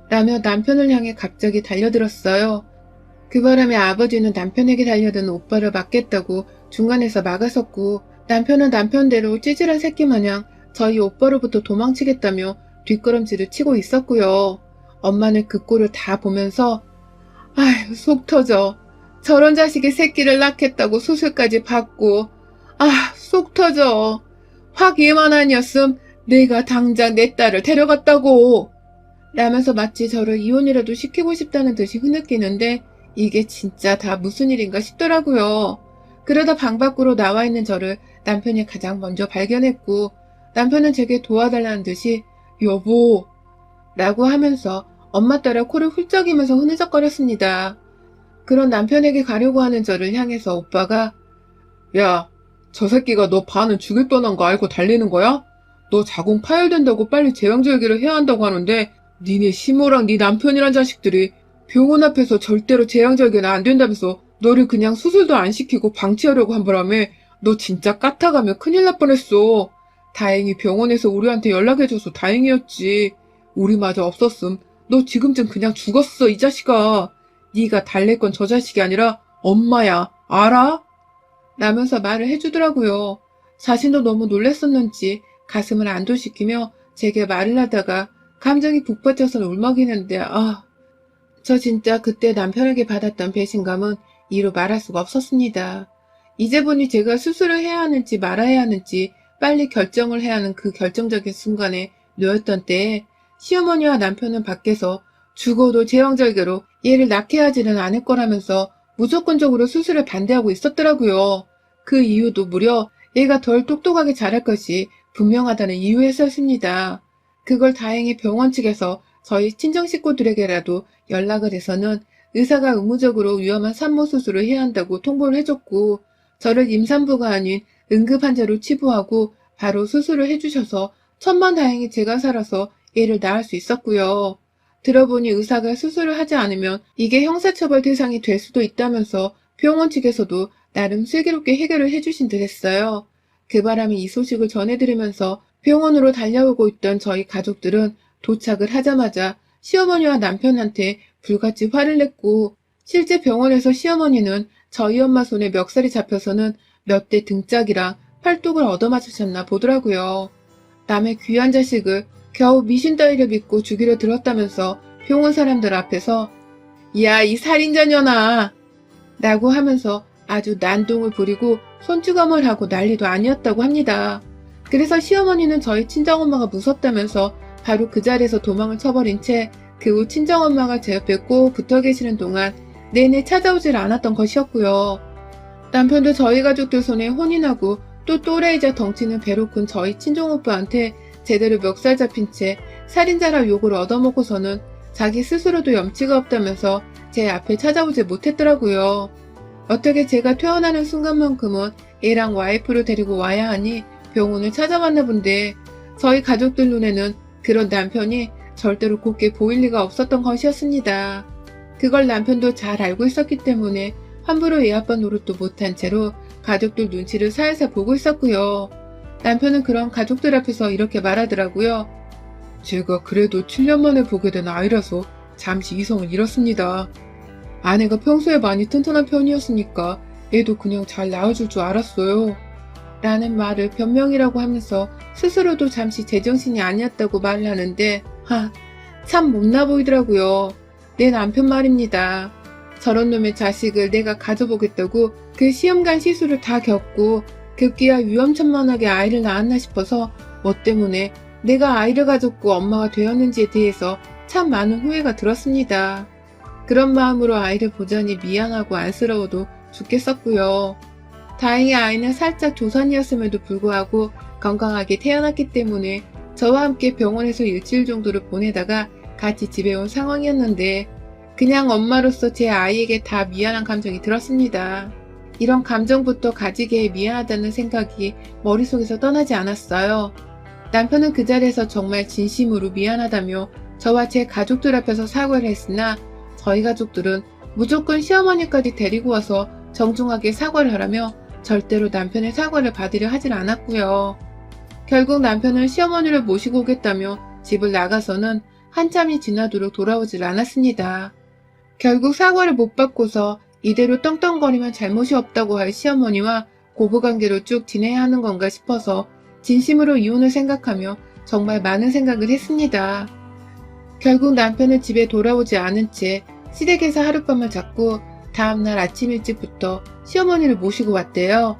라며 남편을 향해 갑자기 달려들었어요. 그 바람에 아버지는 남편에게 달려드는 오빠를 막겠다고 중간에서 막아섰고, 남편은 남편대로 찌질한 새끼 마냥 저희 오빠로부터 도망치겠다며 뒷걸음질을 치고 있었고요. 엄마는 그 꼴을 다 보면서 아휴 속 터져. 저런 자식이 새끼를 낳겠다고 수술까지 받고 속 터져. 확 얘만 아니었음 내가 당장 내 딸을 데려갔다고 라면서 마치 저를 이혼이라도 시키고 싶다는 듯이 흐느끼는데 이게 진짜 다 무슨 일인가 싶더라고요. 그러다 방 밖으로 나와 있는 저를 남편이 가장 먼저 발견했고, 남편은 제게 도와달라는 듯이 여보 라고 하면서 엄마 따라 코를 훌쩍이면서 흐느적거렸습니다. 그런 남편에게 가려고 하는 저를 향해서 오빠가 야, 저 새끼가 너 반은 죽일 뻔한 거 알고 달리는 거야? 너 자궁 파열된다고 빨리 제왕절개를 해야 한다고 하는데 니네 시모랑 네 남편이란 자식들이 병원 앞에서 절대로 제왕절개는 안 된다면서 너를 그냥 수술도 안 시키고 방치하려고 한 바람에 너 진짜 까타가면 큰일 날 뻔했어. 다행히 병원에서 우리한테 연락해줘서 다행이었지. 우리마저 없었음 너 지금쯤 그냥 죽었어 이 자식아. 네가 달랠 건 저 자식이 아니라 엄마야 알아? 라면서 말을 해주더라고요. 자신도 너무 놀랐었는지 가슴을 안도시키며 제게 말을 하다가 감정이 북받쳐서 울먹이는데 저 진짜 그때 남편에게 받았던 배신감은 이루 말할 수가 없었습니다. 이제 보니 제가 수술을 해야 하는지 말아야 하는지 빨리 결정을 해야 하는 그 결정적인 순간에 놓였던 때에 시어머니와 남편은 밖에서 죽어도 제왕절개로 얘를 낳게 하지는 않을 거라면서 무조건적으로 수술을 반대하고 있었더라고요. 그 이유도 무려 얘가 덜 똑똑하게 자랄 것이 분명하다는 이유였었습니다. 그걸 다행히 병원 측에서 저희 친정 식구들에게라도 연락을 해서는 의사가 의무적으로 위험한 산모 수술을 해야 한다고 통보를 해줬고, 저를 임산부가 아닌 응급환자로 치부하고 바로 수술을 해주셔서 천만다행히 제가 살아서 애를 낳을 수 있었고요. 들어보니 의사가 수술을 하지 않으면 이게 형사처벌 대상이 될 수도 있다면서 병원 측에서도 나름 슬기롭게 해결을 해주신 듯 했어요. 그 바람에 이 소식을 전해드리면서 병원으로 달려오고 있던 저희 가족들은 도착을 하자마자 시어머니와 남편한테 불같이 화를 냈고, 실제 병원에서 시어머니는 저희 엄마 손에 멱살이 잡혀서는 몇 대 등짝이랑 팔뚝을 얻어맞으셨나 보더라고요. 남의 귀한 자식을 겨우 미신 따위를 믿고 주기로 들었다면서 병원 사람들 앞에서 "야, 이 살인자녀나!" 라고 하면서 아주 난동을 부리고 손찌검을 하고 난리도 아니었다고 합니다. 그래서 시어머니는 저희 친정엄마가 무섭다면서 바로 그 자리에서 도망을 쳐버린 채 그 후 친정엄마가 제 옆에 꼭 붙어 계시는 동안 내내 찾아오질 않았던 것이었고요. 남편도 저희 가족들 손에 혼인하고 또 또래이자 덩치는 배로 큰 저희 친정오빠한테 제대로 멱살 잡힌 채 살인자라 욕을 얻어먹고서는 자기 스스로도 염치가 없다면서 제 앞에 찾아오지 못했더라고요. 어떻게 제가 퇴원하는 순간만큼은 애랑 와이프를 데리고 와야 하니 병원을 찾아왔나 본데, 저희 가족들 눈에는 그런 남편이 절대로 곱게 보일 리가 없었던 것이었습니다. 그걸 남편도 잘 알고 있었기 때문에 함부로 애 아빠 노릇도 못한 채로 가족들 눈치를 살살 보고 있었고요. 남편은 그런 가족들 앞에서 이렇게 말하더라고요. "제가 그래도 7년 만에 보게 된 아이라서 잠시 이성을 잃었습니다. 아내가 평소에 많이 튼튼한 편이었으니까 애도 그냥 잘 낳아줄 줄 알았어요." 라는 말을 변명이라고 하면서 스스로도 잠시 제정신이 아니었다고 말을 하는데, 참 못나 보이더라고요. 내 남편 말입니다. 저런 놈의 자식을 내가 가져보겠다고 그 시험관 시술을 다 겪고 급기야 위험천만하게 아이를 낳았나 싶어서 뭐 때문에 내가 아이를 가졌고 엄마가 되었는지에 대해서 참 많은 후회가 들었습니다. 그런 마음으로 아이를 보자니 미안하고 안쓰러워도 죽겠었고요. 다행히 아이는 살짝 조산이었음에도 불구하고 건강하게 태어났기 때문에 저와 함께 병원에서 일주일 정도를 보내다가 같이 집에 온 상황이었는데, 그냥 엄마로서 제 아이에게 다 미안한 감정이 들었습니다. 이런 감정부터 가지기에 미안하다는 생각이 머릿속에서 떠나지 않았어요. 남편은 그 자리에서 정말 진심으로 미안하다며 저와 제 가족들 앞에서 사과를 했으나, 저희 가족들은 무조건 시어머니까지 데리고 와서 정중하게 사과를 하라며 절대로 남편의 사과를 받으려 하질 않았고요. 결국 남편은 시어머니를 모시고 오겠다며 집을 나가서는 한참이 지나도록 돌아오질 않았습니다. 결국 사과를 못 받고서 이대로 떵떵거리면 잘못이 없다고 할 시어머니와 고부관계로 쭉 지내야 하는 건가 싶어서 진심으로 이혼을 생각하며 정말 많은 생각을 했습니다. 결국 남편은 집에 돌아오지 않은 채 시댁에서 하룻밤을 잤고 다음날 아침 일찍부터 시어머니를 모시고 왔대요.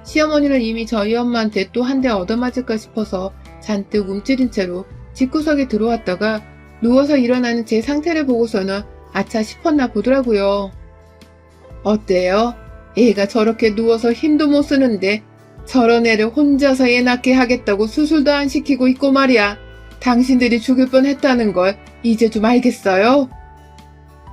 시어머니는 이미 저희 엄마한테 또 한 대 얻어맞을까 싶어서 잔뜩 움츠린 채로 집구석에 들어왔다가 누워서 일어나는 제 상태를 보고서는 아차 싶었나 보더라고요. "어때요? 애가 저렇게 누워서 힘도 못 쓰는데 저런 애를 혼자서 애 낳게 하겠다고 수술도 안 시키고 있고 말이야. 당신들이 죽을 뻔했다는 걸 이제 좀 알겠어요?"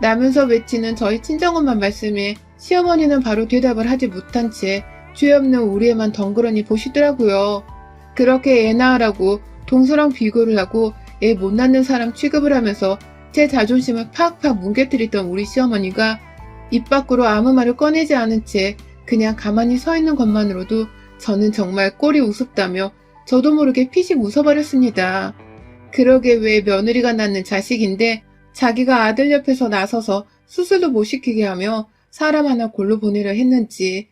라면서 외치는 저희 친정엄마 말씀에 시어머니는 바로 대답을 하지 못한 채 죄 없는 우리 애만 덩그러니 보시더라고요. 그렇게 애 낳으라고 동서랑 비교를 하고 애 못 낳는 사람 취급을 하면서 제 자존심을 팍팍 뭉개뜨리던 우리 시어머니가 입 밖으로 아무 말을 꺼내지 않은 채 그냥 가만히 서 있는 것만으로도 저는 정말 꼴이 우습다며 저도 모르게 피식 웃어버렸습니다. 그러게 왜 며느리가 낳는 자식인데 자기가 아들 옆에서 나서서 수술도 못 시키게 하며 사람 하나 골로 보내려 했는지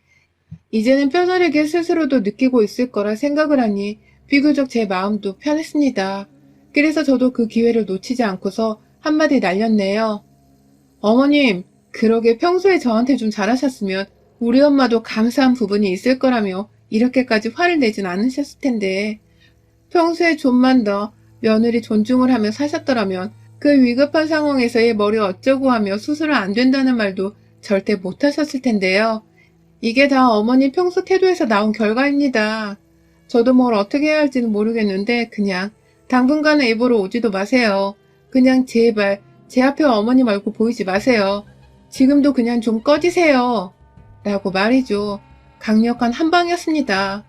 이제는 뼈저리게 스스로도 느끼고 있을 거라 생각을 하니 비교적 제 마음도 편했습니다. 그래서 저도 그 기회를 놓치지 않고서 한마디 날렸네요. "어머님, 그러게 평소에 저한테 좀 잘하셨으면 우리 엄마도 감사한 부분이 있을 거라며 이렇게까지 화를 내진 않으셨을 텐데, 평소에 좀만 더 며느리 존중을 하며 사셨더라면 그 위급한 상황에서의 머리 어쩌고 하며 수술은 안 된다는 말도 절대 못 하셨을 텐데요. 이게 다 어머니 평소 태도에서 나온 결과입니다. 저도 뭘 어떻게 해야 할지는 모르겠는데 그냥 당분간은 애 보러 오지도 마세요. 그냥 제발 제 앞에 어머님 얼굴 보이지 마세요. 지금도 그냥 좀 꺼지세요." 라고 말이죠. 강력한 한방이었습니다.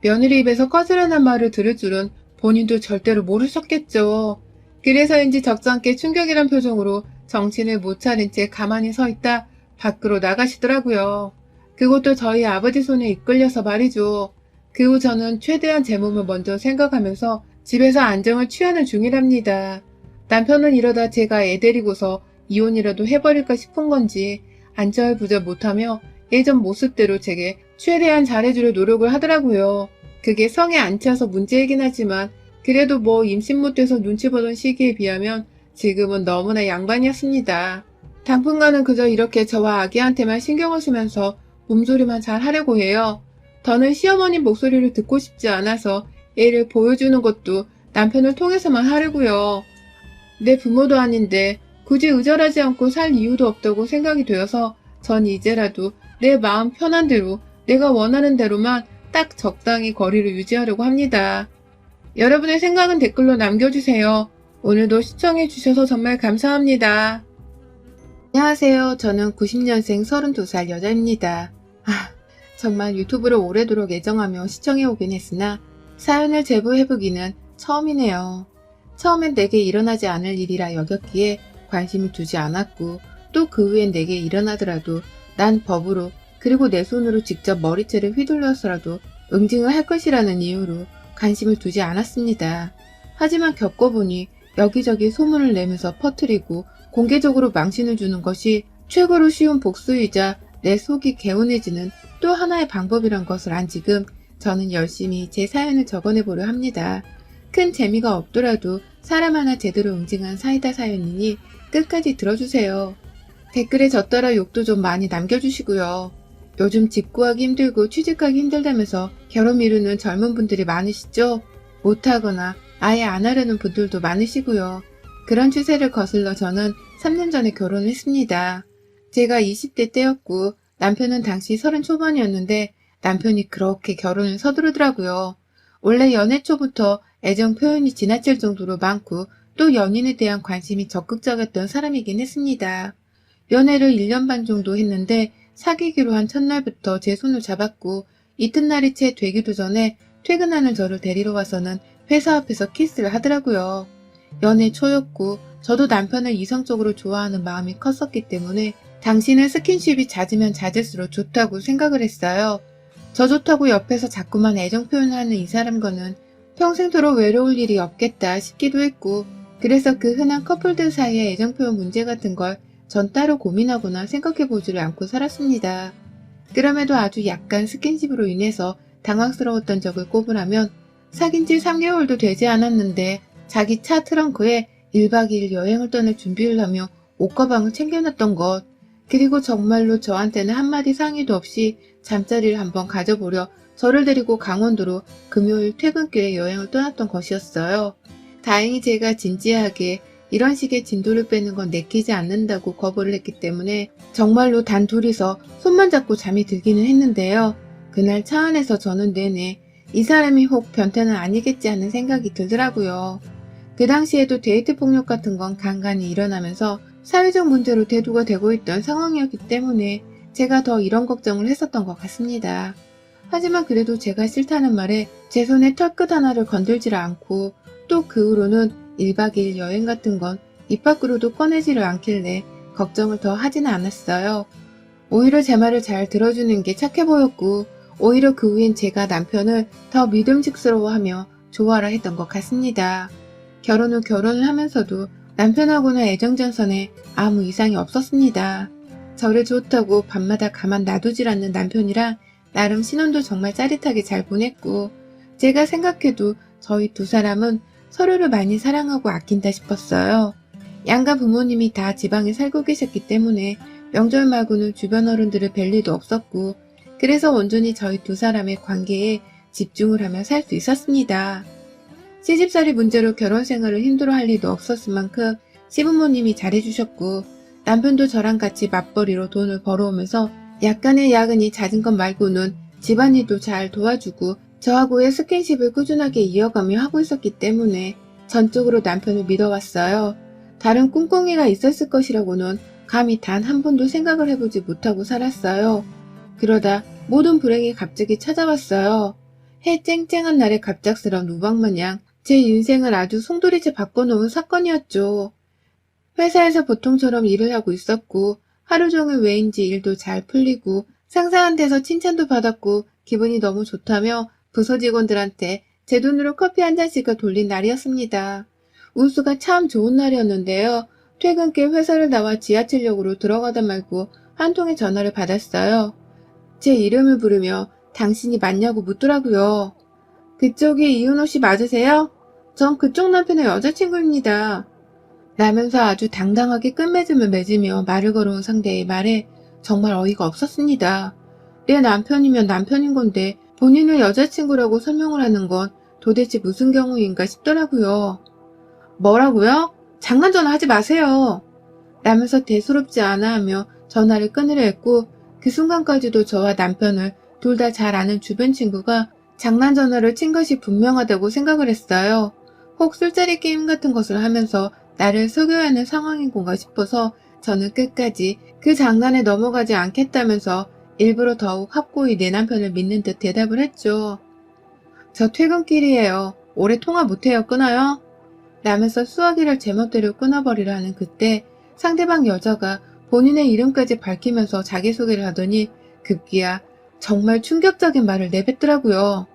며느리 입에서 꺼지라는 말을 들을 줄은 본인도 절대로 모르셨겠죠. 그래서인지 적잖게 충격이란 표정으로 정신을 못 차린 채 가만히 서 있다 밖으로 나가시더라고요. 그것도 저희 아버지 손에 이끌려서 말이죠. 그 후 저는 최대한 제 몸을 먼저 생각하면서 집에서 안정을 취하는 중이랍니다. 남편은 이러다 제가 애 데리고서 이혼이라도 해버릴까 싶은 건지 안절부절 못하며 예전 모습대로 제게 최대한 잘해주려 노력을 하더라고요. 그게 성에 안 차서 문제이긴 하지만 그래도 뭐 임신 못해서 눈치 보던 시기에 비하면 지금은 너무나 양반이었습니다. 당분간은 그저 이렇게 저와 아기한테만 신경을 쓰면서 몸조리만 잘 하려고 해요. 더는 시어머님 목소리를 듣고 싶지 않아서 애를 보여주는 것도 남편을 통해서만 하려고요. 내 부모도 아닌데 굳이 의절하지 않고 살 이유도 없다고 생각이 되어서 전 이제라도 내 마음 편한 대로 내가 원하는 대로만 딱 적당히 거리를 유지하려고 합니다. 여러분의 생각은 댓글로 남겨주세요. 오늘도 시청해주셔서 정말 감사합니다. 안녕하세요. 저는 90년생 32살 여자입니다. 정말 유튜브를 오래도록 애정하며 시청해오긴 했으나 사연을 제보해보기는 처음이네요. 처음엔 내게 일어나지 않을 일이라 여겼기에 관심을 두지 않았고 또 그 후엔 내게 일어나더라도 난 법으로 그리고 내 손으로 직접 머리채를 휘둘러서라도 응징을 할 것이라는 이유로 관심을 두지 않았습니다. 하지만 겪어보니 여기저기 소문을 내면서 퍼뜨리고 공개적으로 망신을 주는 것이 최고로 쉬운 복수이자 내 속이 개운해지는 또 하나의 방법이란 것을 안 지금 저는 열심히 제 사연을 적어내보려 합니다. 큰 재미가 없더라도 사람 하나 제대로 응징한 사이다 사연이니 끝까지 들어주세요. 댓글에 저 따라 욕도 좀 많이 남겨주시고요. 요즘 집 구하기 힘들고 취직하기 힘들다면서 결혼 미루는 젊은 분들이 많으시죠? 못하거나 아예 안 하려는 분들도 많으시고요. 그런 추세를 거슬러 저는 3년 전에 결혼을 했습니다. 제가 20대 때였고 남편은 당시 30 초반이었는데 남편이 그렇게 결혼을 서두르더라고요. 원래 연애 초부터 애정 표현이 지나칠 정도로 많고 또 연인에 대한 관심이 적극적이었던 사람이긴 했습니다. 연애를 1년 반 정도 했는데 사귀기로 한 첫날부터 제 손을 잡았고 이튿날이 채 되기도 전에 퇴근하는 저를 데리러 와서는 회사 앞에서 키스를 하더라고요. 연애 초였고 저도 남편을 이성적으로 좋아하는 마음이 컸었기 때문에 당신은 스킨십이 잦으면 잦을수록 좋다고 생각을 했어요. 저 좋다고 옆에서 자꾸만 애정 표현하는 이 사람과는 평생토록 외로울 일이 없겠다 싶기도 했고 그래서 그 흔한 커플들 사이의 애정 표현 문제 같은 걸 전 따로 고민하거나 생각해보지를 않고 살았습니다. 그럼에도 아주 약간 스킨십으로 인해서 당황스러웠던 적을 꼽으라면 사귄 지 3개월도 되지 않았는데 자기 차 트렁크에 1박 2일 여행을 떠날 준비를 하며 옷가방을 챙겨놨던 것, 그리고 정말로 저한테는 한마디 상의도 없이 잠자리를 한번 가져보려 저를 데리고 강원도로 금요일 퇴근길에 여행을 떠났던 것이었어요. 다행히 제가 진지하게 이런 식의 진도를 빼는 건 내키지 않는다고 거부를 했기 때문에 정말로 단 둘이서 손만 잡고 잠이 들기는 했는데요. 그날 차 안에서 저는 내내 이 사람이 혹 변태는 아니겠지 하는 생각이 들더라고요. 그 당시에도 데이트 폭력 같은 건 간간히 일어나면서 사회적 문제로 대두가 되고 있던 상황이었기 때문에 제가 더 이런 걱정을 했었던 것 같습니다. 하지만 그래도 제가 싫다는 말에 제 손에 털끝 하나를 건들지를 않고 또 그 후로는 1박 2일 여행 같은 건 입 밖으로도 꺼내지를 않길래 걱정을 더 하지는 않았어요. 오히려 제 말을 잘 들어주는 게 착해 보였고 오히려 그 후엔 제가 남편을 더 믿음직스러워하며 좋아라 했던 것 같습니다. 결혼 후 결혼을 하면서도 남편하고는 애정전선에 아무 이상이 없었습니다. 저를 좋다고 밤마다 가만 놔두질 않는 남편이랑 나름 신혼도 정말 짜릿하게 잘 보냈고 제가 생각해도 저희 두 사람은 서로를 많이 사랑하고 아낀다 싶었어요. 양가 부모님이 다 지방에 살고 계셨기 때문에 명절 말고는 주변 어른들을 뵐 일도 없었고 그래서 온전히 저희 두 사람의 관계에 집중을 하며 살 수 있었습니다. 시집살이 문제로 결혼 생활을 힘들어할 일도 없었을 만큼 시부모님이 잘해주셨고 남편도 저랑 같이 맞벌이로 돈을 벌어오면서 약간의 야근이 잦은 것 말고는 집안일도 잘 도와주고 저하고의 스킨십을 꾸준하게 이어가며 하고 있었기 때문에 전적으로 남편을 믿어왔어요. 다른 꿍꿍이가 있었을 것이라고는 감히 단 한 번도 생각을 해보지 못하고 살았어요. 그러다 모든 불행이 갑자기 찾아왔어요. 해 쨍쨍한 날의 갑작스런 우박마냥 제 인생을 아주 송두리째 바꿔놓은 사건이었죠. 회사에서 보통처럼 일을 하고 있었고 하루 종일 왜인지 일도 잘 풀리고 상사한테서 칭찬도 받았고 기분이 너무 좋다며 부서 직원들한테 제 돈으로 커피 한 잔씩을 돌린 날이었습니다. 운수가 참 좋은 날이었는데요. 퇴근길 회사를 나와 지하철역으로 들어가다 말고 한 통의 전화를 받았어요. 제 이름을 부르며 당신이 맞냐고 묻더라고요. 그쪽이 이은호 씨 맞으세요? 전 그쪽 남편의 여자친구입니다. 라면서 아주 당당하게 끝맺음을 맺으며 말을 걸어온 상대의 말에 정말 어이가 없었습니다. 내 남편이면 남편인 건데 본인을 여자친구라고 설명을 하는 건 도대체 무슨 경우인가 싶더라고요. 뭐라고요? 장난 전화하지 마세요. 라면서 대수롭지 않아 하며 전화를 끊으려 했고 그 순간까지도 저와 남편을 둘 다 잘 아는 주변 친구가 장난 전화를 친 것이 분명하다고 생각을 했어요. 혹 술자리 게임 같은 것을 하면서 나를 속여야 하는 상황인 건가 싶어서 저는 끝까지 그 장난에 넘어가지 않겠다면서 일부러 더욱 확고히 내 남편을 믿는 듯 대답을 했죠. 저 퇴근길이에요. 오래 통화 못해요. 끊어요? 라면서 수화기를 제멋대로 끊어버리려 하는 그때 상대방 여자가 본인의 이름까지 밝히면서 자기소개를 하더니 급기야 정말 충격적인 말을 내뱉더라고요.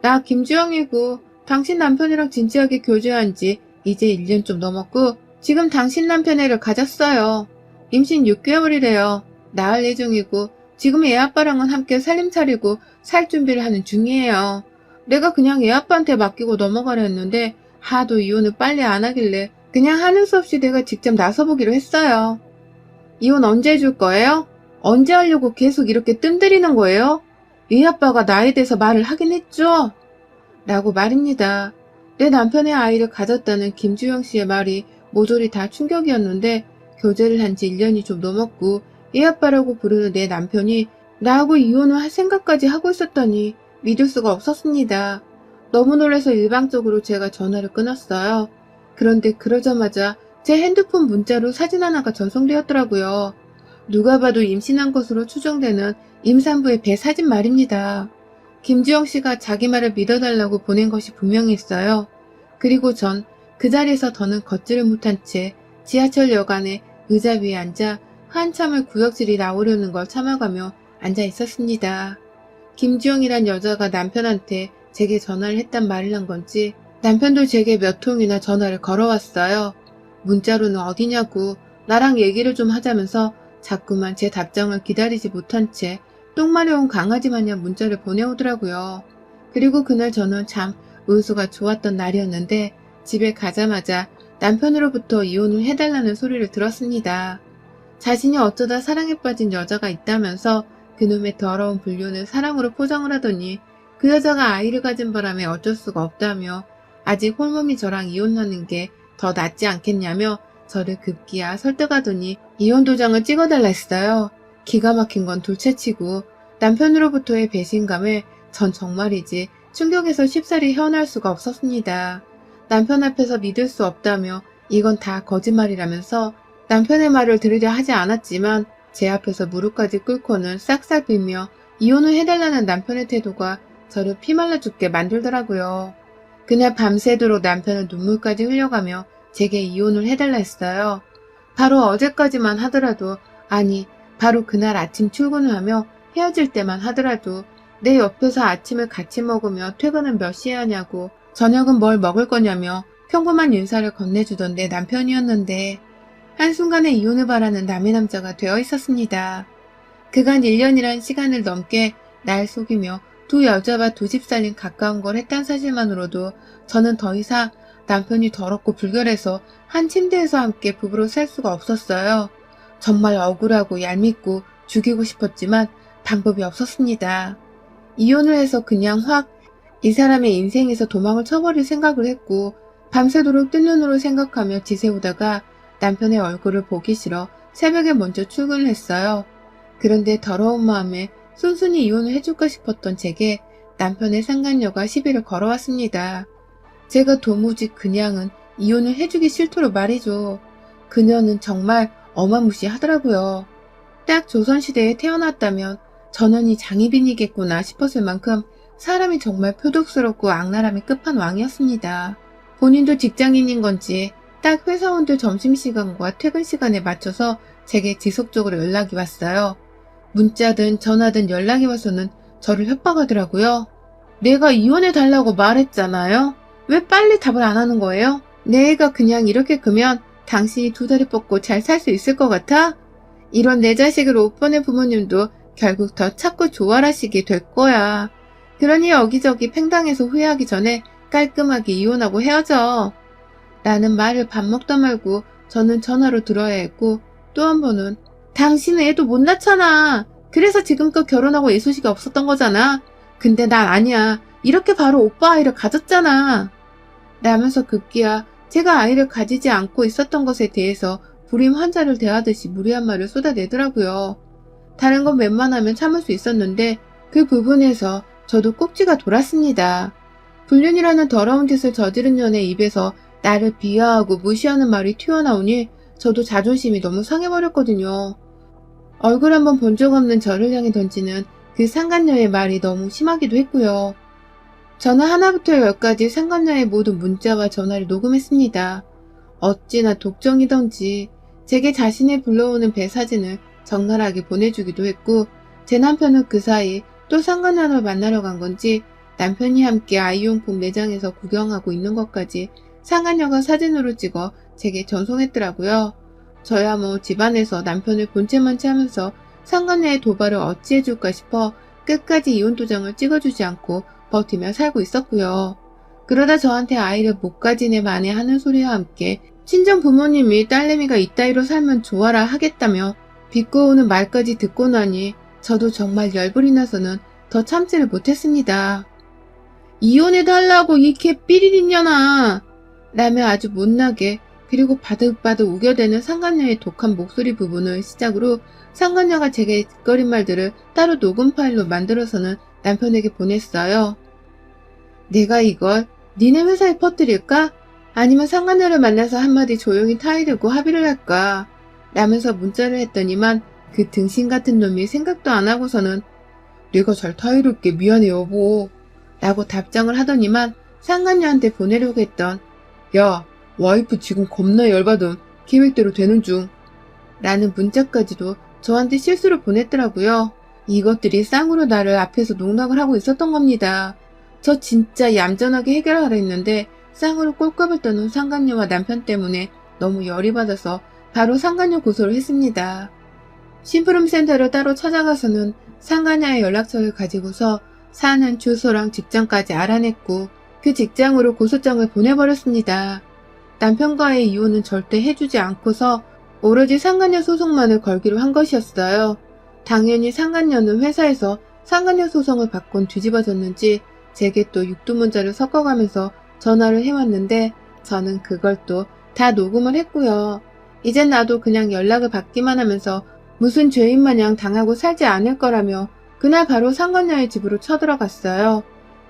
나 김주영이고 당신 남편이랑 진지하게 교제한 지 이제 1년 좀 넘었고 지금 당신 남편 애를 가졌어요. 임신 6개월이래요. 낳을 예정이고 지금 애 아빠랑은 함께 살림 차리고 살 준비를 하는 중이에요. 내가 그냥 애 아빠한테 맡기고 넘어가려 했는데 하도 이혼을 빨리 안 하길래 그냥 하는 수 없이 내가 직접 나서보기로 했어요. 이혼 언제 해줄 거예요? 언제 하려고 계속 이렇게 뜸들이는 거예요? 애 아빠가 나에 대해서 말을 하긴 했죠? 라고 말입니다. 내 남편의 아이를 가졌다는 김주영 씨의 말이 모조리 다 충격이었는데 교제를 한 지 1년이 좀 넘었고 애 아빠라고 부르는 내 남편이 나하고 이혼을 할 생각까지 하고 있었다니 믿을 수가 없었습니다. 너무 놀라서 일방적으로 제가 전화를 끊었어요. 그런데 그러자마자 제 핸드폰 문자로 사진 하나가 전송되었더라고요. 누가 봐도 임신한 것으로 추정되는 임산부의 배 사진 말입니다. 김주영 씨가 자기 말을 믿어달라고 보낸 것이 분명히 있어요. 그리고 전 그 자리에서 더는 걷지를 못한 채 지하철역 안에 의자 위에 앉아 한참을 구역질이 나오려는 걸 참아가며 앉아 있었습니다. 김주영이란 여자가 남편한테 제게 전화를 했단 말을 한 건지 남편도 제게 몇 통이나 전화를 걸어왔어요. 문자로는 어디냐고 나랑 얘기를 좀 하자면서 자꾸만 제 답장을 기다리지 못한 채 똥 마려운 강아지 마냥 문자를 보내오더라고요. 그리고 그날 저는 참 운수가 좋았던 날이었는데 집에 가자마자 남편으로부터 이혼을 해달라는 소리를 들었습니다. 자신이 어쩌다 사랑에 빠진 여자가 있다면서 그놈의 더러운 불륜을 사랑으로 포장을 하더니 그 여자가 아이를 가진 바람에 어쩔 수가 없다며 아직 홀몸이 저랑 이혼하는 게 더 낫지 않겠냐며 저를 급기야 설득하더니 이혼 도장을 찍어달라 했어요. 기가 막힌 건 둘째치고 남편으로부터의 배신감에 전 정말이지 충격에서 쉽사리 헤어날 수가 없었습니다. 남편 앞에서 믿을 수 없다며 이건 다 거짓말이라면서 남편의 말을 들으려 하지 않았지만 제 앞에서 무릎까지 꿇고는 싹싹 빌며 이혼을 해달라는 남편의 태도가 저를 피말라 죽게 만들더라고요. 그날 밤새도록 남편은 눈물까지 흘려가며 제게 이혼을 해달라 했어요. 바로 어제까지만 하더라도 아니 바로 그날 아침 출근을 하며 헤어질 때만 하더라도 내 옆에서 아침을 같이 먹으며 퇴근은 몇 시에 하냐고 저녁은 뭘 먹을 거냐며 평범한 인사를 건네주던 내 남편이었는데 한순간에 이혼을 바라는 남의 남자가 되어 있었습니다. 그간 1년이란 시간을 넘게 날 속이며 두 여자와 두 집 살림 가까운 걸 했단 사실만으로도 저는 더 이상 남편이 더럽고 불결해서 한 침대에서 함께 부부로 살 수가 없었어요. 정말 억울하고 얄밉고 죽이고 싶었지만 방법이 없었습니다. 이혼을 해서 그냥 확 이 사람의 인생에서 도망을 쳐버릴 생각을 했고 밤새도록 뜬 눈으로 생각하며 지새우다가 남편의 얼굴을 보기 싫어 새벽에 먼저 출근을 했어요. 그런데 더러운 마음에 순순히 이혼을 해줄까 싶었던 제게 남편의 상간녀가 시비를 걸어왔습니다. 제가 도무지 그냥은 이혼을 해주기 싫도록 말이죠. 그녀는 정말 어마무시하더라고요. 딱 조선시대에 태어났다면 전원이 장희빈이겠구나 싶었을 만큼 사람이 정말 표독스럽고 악랄함이 끝판왕이었습니다. 본인도 직장인인 건지 딱 회사원들 점심시간과 퇴근 시간에 맞춰서 제게 지속적으로 연락이 왔어요. 문자든 전화든 연락이 와서는 저를 협박하더라고요. 내가 이혼해달라고 말했잖아요. 왜 빨리 답을 안 하는 거예요? 내 애가 그냥 이렇게 크면 당신이 두 다리 뻗고 잘 살 수 있을 것 같아? 이런 내 자식을 못 보낸 부모님도 결국 더 찾고 조활하시게 될 거야. 그러니 여기저기 팽당해서 후회하기 전에 깔끔하게 이혼하고 헤어져. 라는 말을 밥 먹다 말고 저는 전화로 들어야 했고, 또 한 번은 당신은 애도 못 낳잖아. 그래서 지금껏 결혼하고 애 소식이 없었던 거잖아. 근데 난 아니야. 이렇게 바로 오빠 아이를 가졌잖아. 라면서 급기야 제가 아이를 가지지 않고 있었던 것에 대해서 불임 환자를 대하듯이 무리한 말을 쏟아내더라고요. 다른 건 웬만하면 참을 수 있었는데 그 부분에서 저도 꼭지가 돌았습니다. 불륜이라는 더러운 짓을 저지른 년의 입에서 나를 비하하고 무시하는 말이 튀어나오니 저도 자존심이 너무 상해버렸거든요. 얼굴 한번 본 적 없는 저를 향해 던지는 그 상간녀의 말이 너무 심하기도 했고요. 저는 하나부터 열까지 상간녀의 모든 문자와 전화를 녹음했습니다. 어찌나 독정이던지 제게 자신이 불러오는 배 사진을 적나라하게 보내주기도 했고, 제 남편은 그 사이 또 상간녀를 만나러 간 건지 남편이 함께 아이용품 매장에서 구경하고 있는 것까지 상간녀가 사진으로 찍어 제게 전송했더라고요. 저야 뭐 집안에서 남편을 본체만 채하면서 상간녀의 도발을 어찌해줄까 싶어 끝까지 이혼 도장을 찍어주지 않고 버티며 살고 있었고요. 그러다 저한테 아이를 못 가진 애 만에 하는 소리와 함께 친정 부모님이 딸내미가 이따위로 살면 좋아라 하겠다며 비꼬우는 말까지 듣고 나니 저도 정말 열불이 나서는 더 참지를 못했습니다. 이혼해달라고 이 개 삐리리년아 라며 아주 못나게 그리고 바득바득 우겨대는 상간녀의 독한 목소리 부분을 시작으로 상간녀가 제게 짓거린 말들을 따로 녹음 파일로 만들어서는 남편에게 보냈어요. 내가 이걸 니네 회사에 퍼뜨릴까? 아니면 상간녀를 만나서 한마디 조용히 타이르고 합의를 할까? 라면서 문자를 했더니만 그 등신 같은 놈이 생각도 안 하고서는 내가 잘 타이를게 미안해 여보 라고 답장을 하더니만 상간녀한테 보내려고 했던 야 와이프 지금 겁나 열받음 계획대로 되는 중 라는 문자까지도 저한테 실수로 보냈더라고요. 이것들이 쌍으로 나를 앞에서 농락을 하고 있었던 겁니다. 저 진짜 얌전하게 해결하려 했는데 쌍으로 꼴값을 떠는 상간녀와 남편 때문에 너무 열이 받아서 바로 상간녀 고소를 했습니다. 심부름 센터를 따로 찾아가서는 상간녀의 연락처를 가지고서 사는 주소랑 직장까지 알아냈고 그 직장으로 고소장을 보내버렸습니다. 남편과의 이혼은 절대 해주지 않고서 오로지 상간녀 소송만을 걸기로 한 것이었어요. 당연히 상간녀는 회사에서 상간녀 소송을 받곤 뒤집어졌는지 제게 또 육두문자를 섞어가면서 전화를 해왔는데 저는 그걸 또 다 녹음을 했고요. 이젠 나도 그냥 연락을 받기만 하면서 무슨 죄인 마냥 당하고 살지 않을 거라며 그날 바로 상간녀의 집으로 쳐들어갔어요.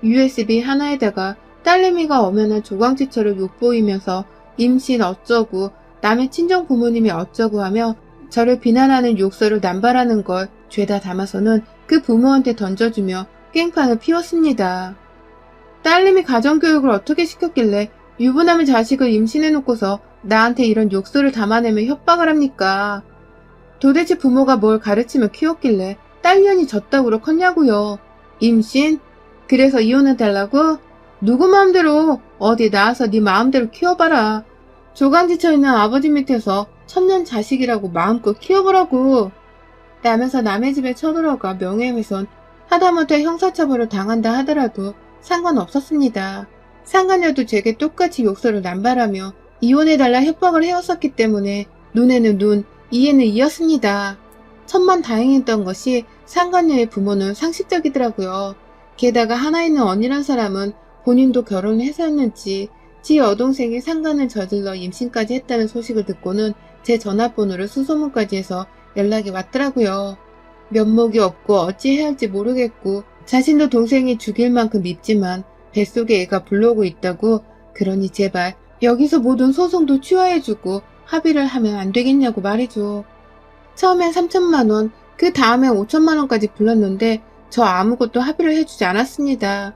USB 하나에다가 딸내미가 엄연한 조광지처를 욕보이면서 임신 어쩌고 남의 친정 부모님이 어쩌고 하며 저를 비난하는 욕설을 남발하는 걸 죄다 담아서는 그 부모한테 던져주며 깽판을 피웠습니다. 딸내미 가정교육을 어떻게 시켰길래 유부남의 자식을 임신해놓고서 나한테 이런 욕설을 담아내며 협박을 합니까? 도대체 부모가 뭘 가르치며 키웠길래 딸년이 젖다구로 컸냐고요. 임신? 그래서 이혼해달라고? 누구 마음대로 어디 나와서 네 마음대로 키워봐라. 조강지쳐 있는 아버지 밑에서 천년 자식이라고 마음껏 키워보라고. 라면서 남의 집에 쳐들어가 명예훼손 하다못해 형사처벌을 당한다 하더라도 상관없었습니다. 상간녀도 제게 똑같이 욕설을 남발하며 이혼해달라 협박을 해왔었기 때문에 눈에는 눈, 이에는 이였습니다. 천만다행했던 것이 상간녀의 부모는 상식적이더라고요. 게다가 하나 있는 언니란 사람은 본인도 결혼을 해서였는지 지 여동생이 상간을 저질러 임신까지 했다는 소식을 듣고는 제 전화번호를 수소문까지 해서 연락이 왔더라고요. 면목이 없고 어찌 해야 할지 모르겠고 자신도 동생이 죽일 만큼 밉지만 뱃속에 애가 불러오고 있다고. 그러니 제발 여기서 모든 소송도 취하해주고 합의를 하면 안 되겠냐고 말이죠. 처음엔 3천만원, 그 다음엔 5천만원까지 불렀는데 저 아무것도 합의를 해주지 않았습니다.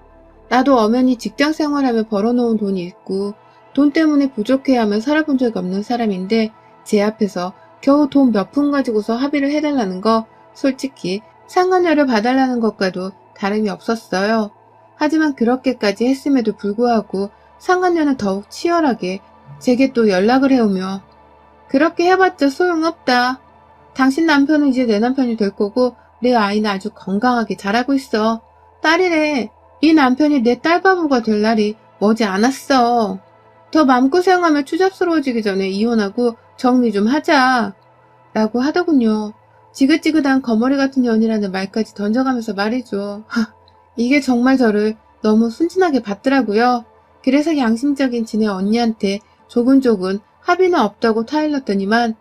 나도 엄연히 직장 생활하며 벌어놓은 돈이 있고 돈 때문에 부족해하며 살아본 적이 없는 사람인데 제 앞에서 겨우 돈 몇 푼 가지고서 합의를 해달라는 거 솔직히 상간녀를 봐달라는 것과도 다름이 없었어요. 하지만 그렇게까지 했음에도 불구하고 상간녀는 더욱 치열하게 제게 또 연락을 해오며 그렇게 해봤자 소용없다. 당신 남편은 이제 내 남편이 될 거고 내 아이는 아주 건강하게 자라고 있어. 딸이래. 이 남편이 내 딸바보가 될 날이 머지 않았어. 더 마음고생하며 추잡스러워지기 전에 이혼하고 정리 좀 하자. 라고 하더군요. 지긋지긋한 거머리 같은 년이라는 말까지 던져가면서 말이죠. 이게 정말 저를 너무 순진하게 봤더라고요. 그래서 양심적인 지네 언니한테 조근조근 합의는 없다고 타일렀더니만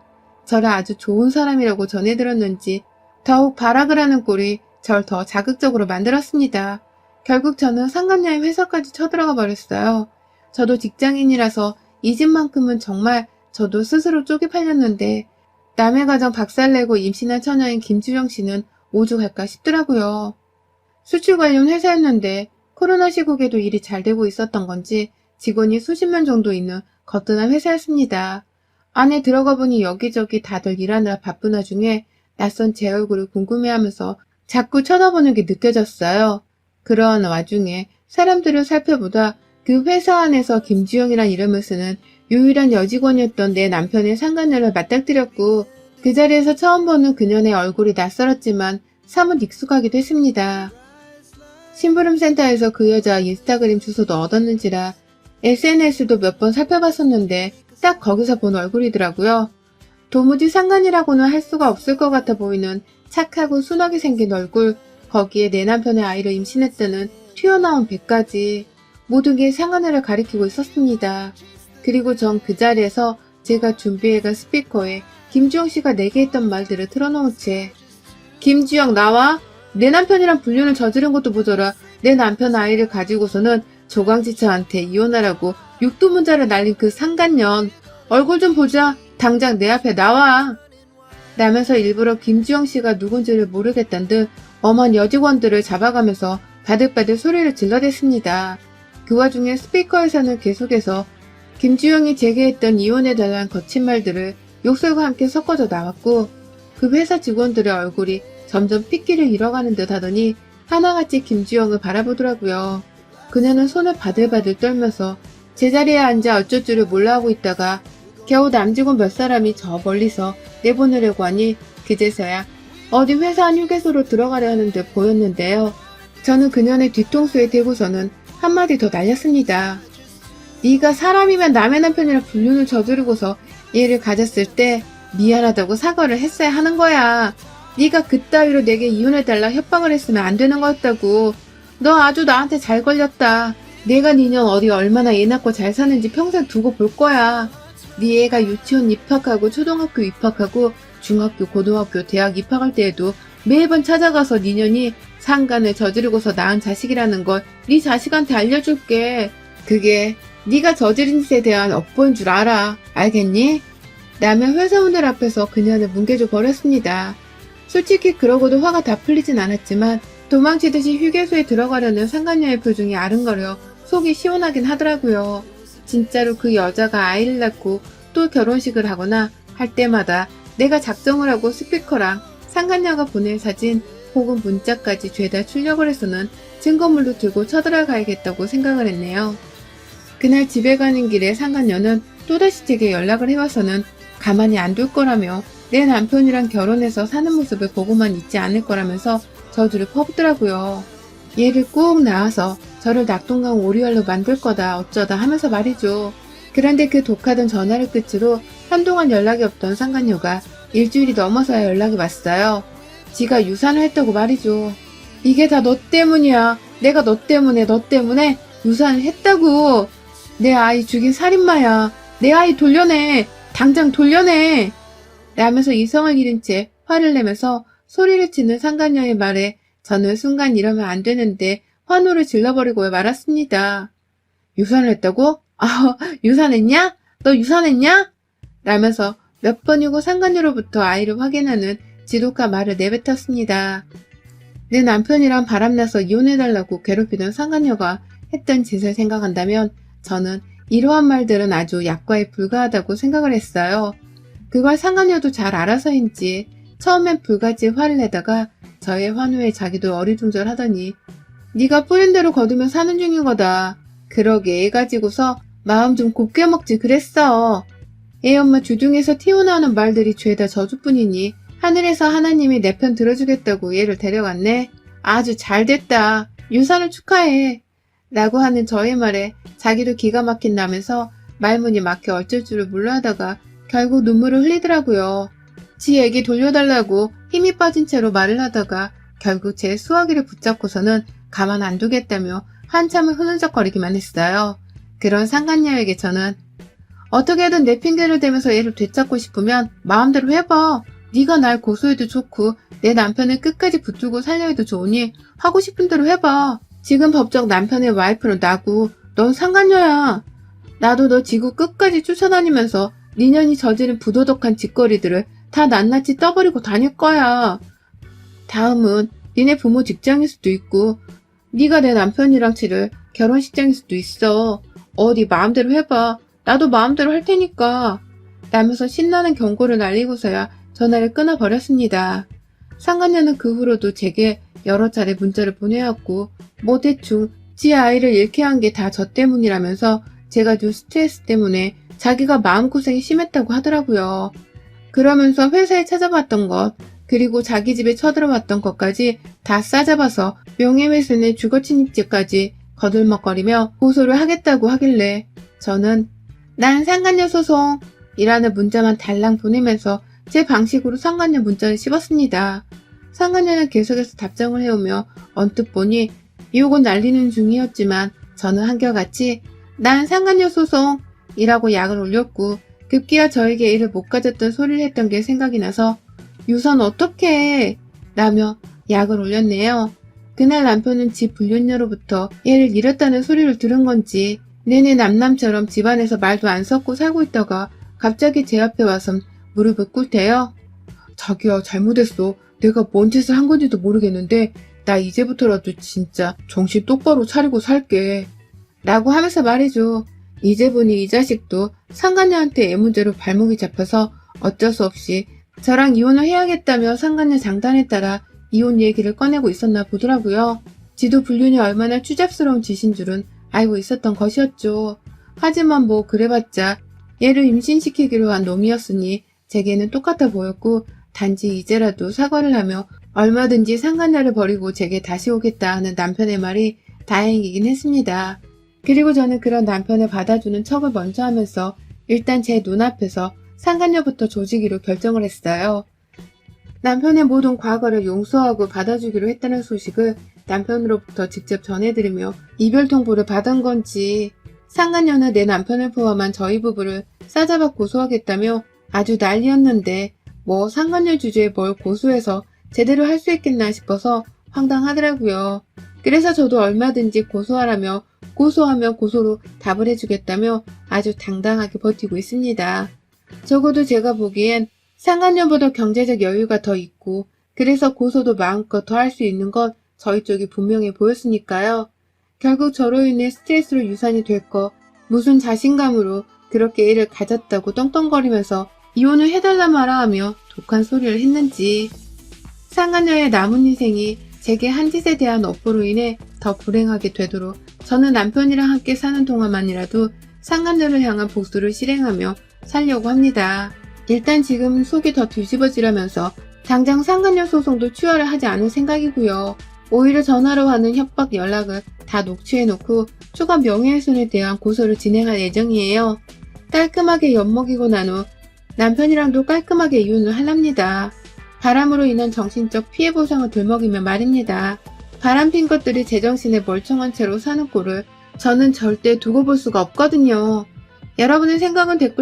저를 아주 좋은 사람이라고 전해들었는지 더욱 발악을 하는 꼴이 절 더 자극적으로 만들었습니다. 결국 저는 상간녀의 회사까지 쳐들어가 버렸어요. 저도 직장인이라서 이 집만큼은 정말 저도 스스로 쪼개 팔렸는데 남의 가정 박살내고 임신한 처녀인 김주영 씨는 오죽할까 싶더라고요. 수출 관련 회사였는데 코로나 시국에도 일이 잘 되고 있었던 건지 직원이 수십 명 정도 있는 거뜬한 회사였습니다. 안에 들어가 보니 여기저기 다들 일하느라 바쁜 와중에 낯선 제 얼굴을 궁금해하면서 자꾸 쳐다보는 게 느껴졌어요. 그러한 와중에 사람들을 살펴보다 그 회사 안에서 김주영이란 이름을 쓰는 유일한 여직원이었던 내 남편의 상간녀를 맞닥뜨렸고 그 자리에서 처음 보는 그녀의 얼굴이 낯설었지만 사뭇 익숙하기도 했습니다. 심부름센터에서 그 여자 인스타그램 주소도 얻었는지라 SNS도 몇 번 살펴봤었는데 딱 거기서 본 얼굴이더라고요. 도무지 상간이라고는 할 수가 없을 것 같아 보이는 착하고 순하게 생긴 얼굴, 거기에 내 남편의 아이를 임신했다는 튀어나온 배까지 모든 게 상간녀를 가리키고 있었습니다. 그리고 전 그 자리에서 제가 준비해간 스피커에 김주영 씨가 내게 했던 말들을 틀어놓은 채 김주영 나와? 내 남편이랑 불륜을 저지른 것도 모자라 내 남편 아이를 가지고서는 조강지처한테 이혼하라고 육두문자를 날린 그 상간년 얼굴 좀 보자. 당장 내 앞에 나와. 라면서 일부러 김주영 씨가 누군지를 모르겠단 듯 엄한 여직원들을 잡아가면서 바득바득 소리를 질러댔습니다. 그 와중에 스피커에서는 계속해서 김주영이 제게 했던 이혼해달라는 거친 말들을 욕설과 함께 섞어져 나왔고 그 회사 직원들의 얼굴이 점점 핏기를 잃어가는 듯 하더니 하나같이 김주영을 바라보더라고요. 그녀는 손을 바들바들 떨면서 제자리에 앉아 어쩔 줄을 몰라 하고 있다가 겨우 남직원 몇 사람이 저 멀리서 내보내려고 하니 그제서야 어디 회사 안 휴게소로 들어가려 하는 듯 보였는데요. 저는 그녀의 뒤통수에 대고서는 한마디 더 날렸습니다. 네가 사람이면 남의 남편이랑 불륜을 저지르고서 얘를 가졌을 때 미안하다고 사과를 했어야 하는 거야. 네가 그따위로 내게 이혼해달라 협박을 했으면 안 되는 거였다고. 너 아주 나한테 잘 걸렸다. 내가 니년 어디 얼마나 애 낳고 잘 사는지 평생 두고 볼 거야. 네 애가 유치원 입학하고 초등학교 입학하고 중학교, 고등학교, 대학 입학할 때에도 매번 찾아가서 니년이 상간을 저지르고서 낳은 자식이라는 걸 네 자식한테 알려줄게. 그게 네가 저지른 짓에 대한 업보인 줄 알아. 알겠니? 라며 회사원들 앞에서 그녀를 뭉개줘 버렸습니다. 솔직히 그러고도 화가 다 풀리진 않았지만 도망치듯이 휴게소에 들어가려는 상간녀의 표정이 아른거려 속이 시원하긴 하더라고요. 진짜로 그 여자가 아이를 낳고 또 결혼식을 하거나 할 때마다 내가 작정을 하고 스피커랑 상간녀가 보낸 사진 혹은 문자까지 죄다 출력을 해서는 증거물로 들고 쳐들어가야겠다고 생각을 했네요. 그날 집에 가는 길에 상간녀는 또다시 제게 연락을 해와서는 가만히 안 둘 거라며 내 남편이랑 결혼해서 사는 모습을 보고만 있지 않을 거라면서 저주를 퍼붓더라고요. 얘를 꾹 낳아서 저를 낙동강 오리알로 만들 거다 어쩌다 하면서 말이죠. 그런데 그 독하던 전화를 끝으로 한동안 연락이 없던 상간녀가 일주일이 넘어서야 연락이 왔어요. 지가 유산을 했다고 말이죠. 이게 다 너 때문이야. 내가 너 때문에 유산을 했다고. 내 아이 죽인 살인마야. 내 아이 돌려내. 당장 돌려내. 라면서 이성을 잃은 채 화를 내면서 소리를 치는 상간녀의 말에 저는 순간 이러면 안 되는데 환호를 질러버리고 말았습니다. 유산을 했다고? 아, 유산했냐? 너 유산했냐? 라면서 몇 번이고 상간녀로부터 아이를 확인하는 지독한 말을 내뱉었습니다. 내 남편이랑 바람나서 이혼해달라고 괴롭히던 상간녀가 했던 짓을 생각한다면 저는 이러한 말들은 아주 약과에 불과하다고 생각을 했어요. 그걸 상간녀도 잘 알아서인지 처음엔 불같이 화를 내다가 저의 환호에 자기도 어리둥절하더니 네가 뿌린 대로 거두며 사는 중인 거다. 그러게 애 가지고서 마음 좀 곱게 먹지 그랬어. 애 엄마 주둥에서 튀어나오는 말들이 죄다 저주뿐이니 하늘에서 하나님이 내 편 들어주겠다고 얘를 데려갔네. 아주 잘됐다. 유산을 축하해. 라고 하는 저의 말에 자기도 기가 막힌다면서 말문이 막혀 어쩔 줄을 몰라 하다가 결국 눈물을 흘리더라고요. 지 애기 돌려달라고 힘이 빠진 채로 말을 하다가 결국 제 수화기를 붙잡고서는 가만 안 두겠다며 한참을 흐느적거리기만 했어요. 그런 상간녀에게 저는 어떻게든 내 핑계를 대면서 얘를 되찾고 싶으면 마음대로 해봐. 네가 날 고소해도 좋고 내 남편을 끝까지 붙들고 살려해도 좋으니 하고 싶은 대로 해봐. 지금 법적 남편의 와이프는 나고 넌 상간녀야. 나도 너 지구 끝까지 쫓아다니면서 니년이 저지른 부도덕한 짓거리들을 다 낱낱이 떠버리고 다닐 거야. 다음은 니네 부모 직장일 수도 있고 네가 내 남편이랑 치를 결혼식장일 수도 있어. 어디 마음대로 해봐. 나도 마음대로 할 테니까. 라면서 신나는 경고를 날리고서야 전화를 끊어버렸습니다. 상간녀는 그 후로도 제게 여러 차례 문자를 보내왔고 뭐 대충 지 아이를 잃게 한 게 다 저 때문이라면서 제가 준 스트레스 때문에 자기가 마음고생이 심했다고 하더라고요. 그러면서 회사에 찾아봤던 것 그리고 자기 집에 쳐들어왔던 것까지 다 싸잡아서 명예훼손의 주거침입죄까지 거들먹거리며 고소를 하겠다고 하길래 저는 난 상간녀 소송 이라는 문자만 달랑 보내면서 제 방식으로 상간녀 문자를 씹었습니다. 상간녀는 계속해서 답장을 해오며 언뜻 보니 욕은 날리는 중이었지만 저는 한결같이 난 상간녀 소송 이라고 약을 올렸고 급기야 저에게 일을 못 가졌던 소리를 했던 게 생각이 나서 유선 어떡해 라며 약을 올렸네요. 그날 남편은 집 불륜녀로부터 얘를 잃었다는 소리를 들은 건지 내내 남남처럼 집안에서 말도 안 섞고 살고 있다가 갑자기 제 앞에 와서 무릎을 꿇대요. 자기야 잘못했어. 내가 뭔 짓을 한 건지도 모르겠는데 나 이제부터라도 진짜 정신 똑바로 차리고 살게. 라고 하면서 말해줘. 이제 보니 이 자식도 상간녀한테 애 문제로 발목이 잡혀서 어쩔 수 없이 저랑 이혼을 해야겠다며 상간녀 장단에 따라 이혼 얘기를 꺼내고 있었나 보더라고요. 지도 불륜이 얼마나 추잡스러운 짓인 줄은 알고 있었던 것이었죠. 하지만 뭐 그래봤자 얘를 임신시키기로 한 놈이었으니 제게는 똑같아 보였고 단지 이제라도 사과를 하며 얼마든지 상간녀를 버리고 제게 다시 오겠다 하는 남편의 말이 다행이긴 했습니다. 그리고 저는 그런 남편을 받아주는 척을 먼저 하면서 일단 제 눈앞에서 상간녀부터 조지기로 결정을 했어요. 남편의 모든 과거를 용서하고 받아주기로 했다는 소식을 남편으로부터 직접 전해드리며 이별 통보를 받은 건지 상간녀는 내 남편을 포함한 저희 부부를 싸잡아 고소하겠다며 아주 난리였는데 뭐 상간녀 주제에 뭘 고소해서 제대로 할 수 있겠나 싶어서 황당하더라고요. 그래서 저도 얼마든지 고소하라며 고소하며 고소로 답을 해주겠다며 아주 당당하게 버티고 있습니다. 적어도 제가 보기엔 상간녀보다 경제적 여유가 더 있고 그래서 고소도 마음껏 더 할 수 있는 건 저희 쪽이 분명해 보였으니까요. 결국 저로 인해 스트레스로 유산이 될 거 무슨 자신감으로 그렇게 애를 가졌다고 떵떵거리면서 이혼을 해달라 마라 하며 독한 소리를 했는지 상간녀의 남은 인생이 제게 한 짓에 대한 업보로 인해 더 불행하게 되도록 저는 남편이랑 함께 사는 동안만이라도 상간녀를 향한 복수를 실행하며 살려고 합니다. 일단 지금 속이 더 뒤집어지려면서 당장 상간녀 소송도 취하를 하지 않을 생각이고요. 오히려 전화로 하는 협박 연락을 다 녹취해놓고 추가 명예훼손에 대한 고소를 진행할 예정이에요. 깔끔하게 엿먹이고 난 후 남편이랑도 깔끔하게 이혼을 하랍니다. 바람으로 인한 정신적 피해 보상을 들먹이며 말입니다. 바람핀 것들이 제정신에 멀쩡한 채로 사는 꼴을 저는 절대 두고 볼 수가 없거든요. 여러분의 생각은 댓글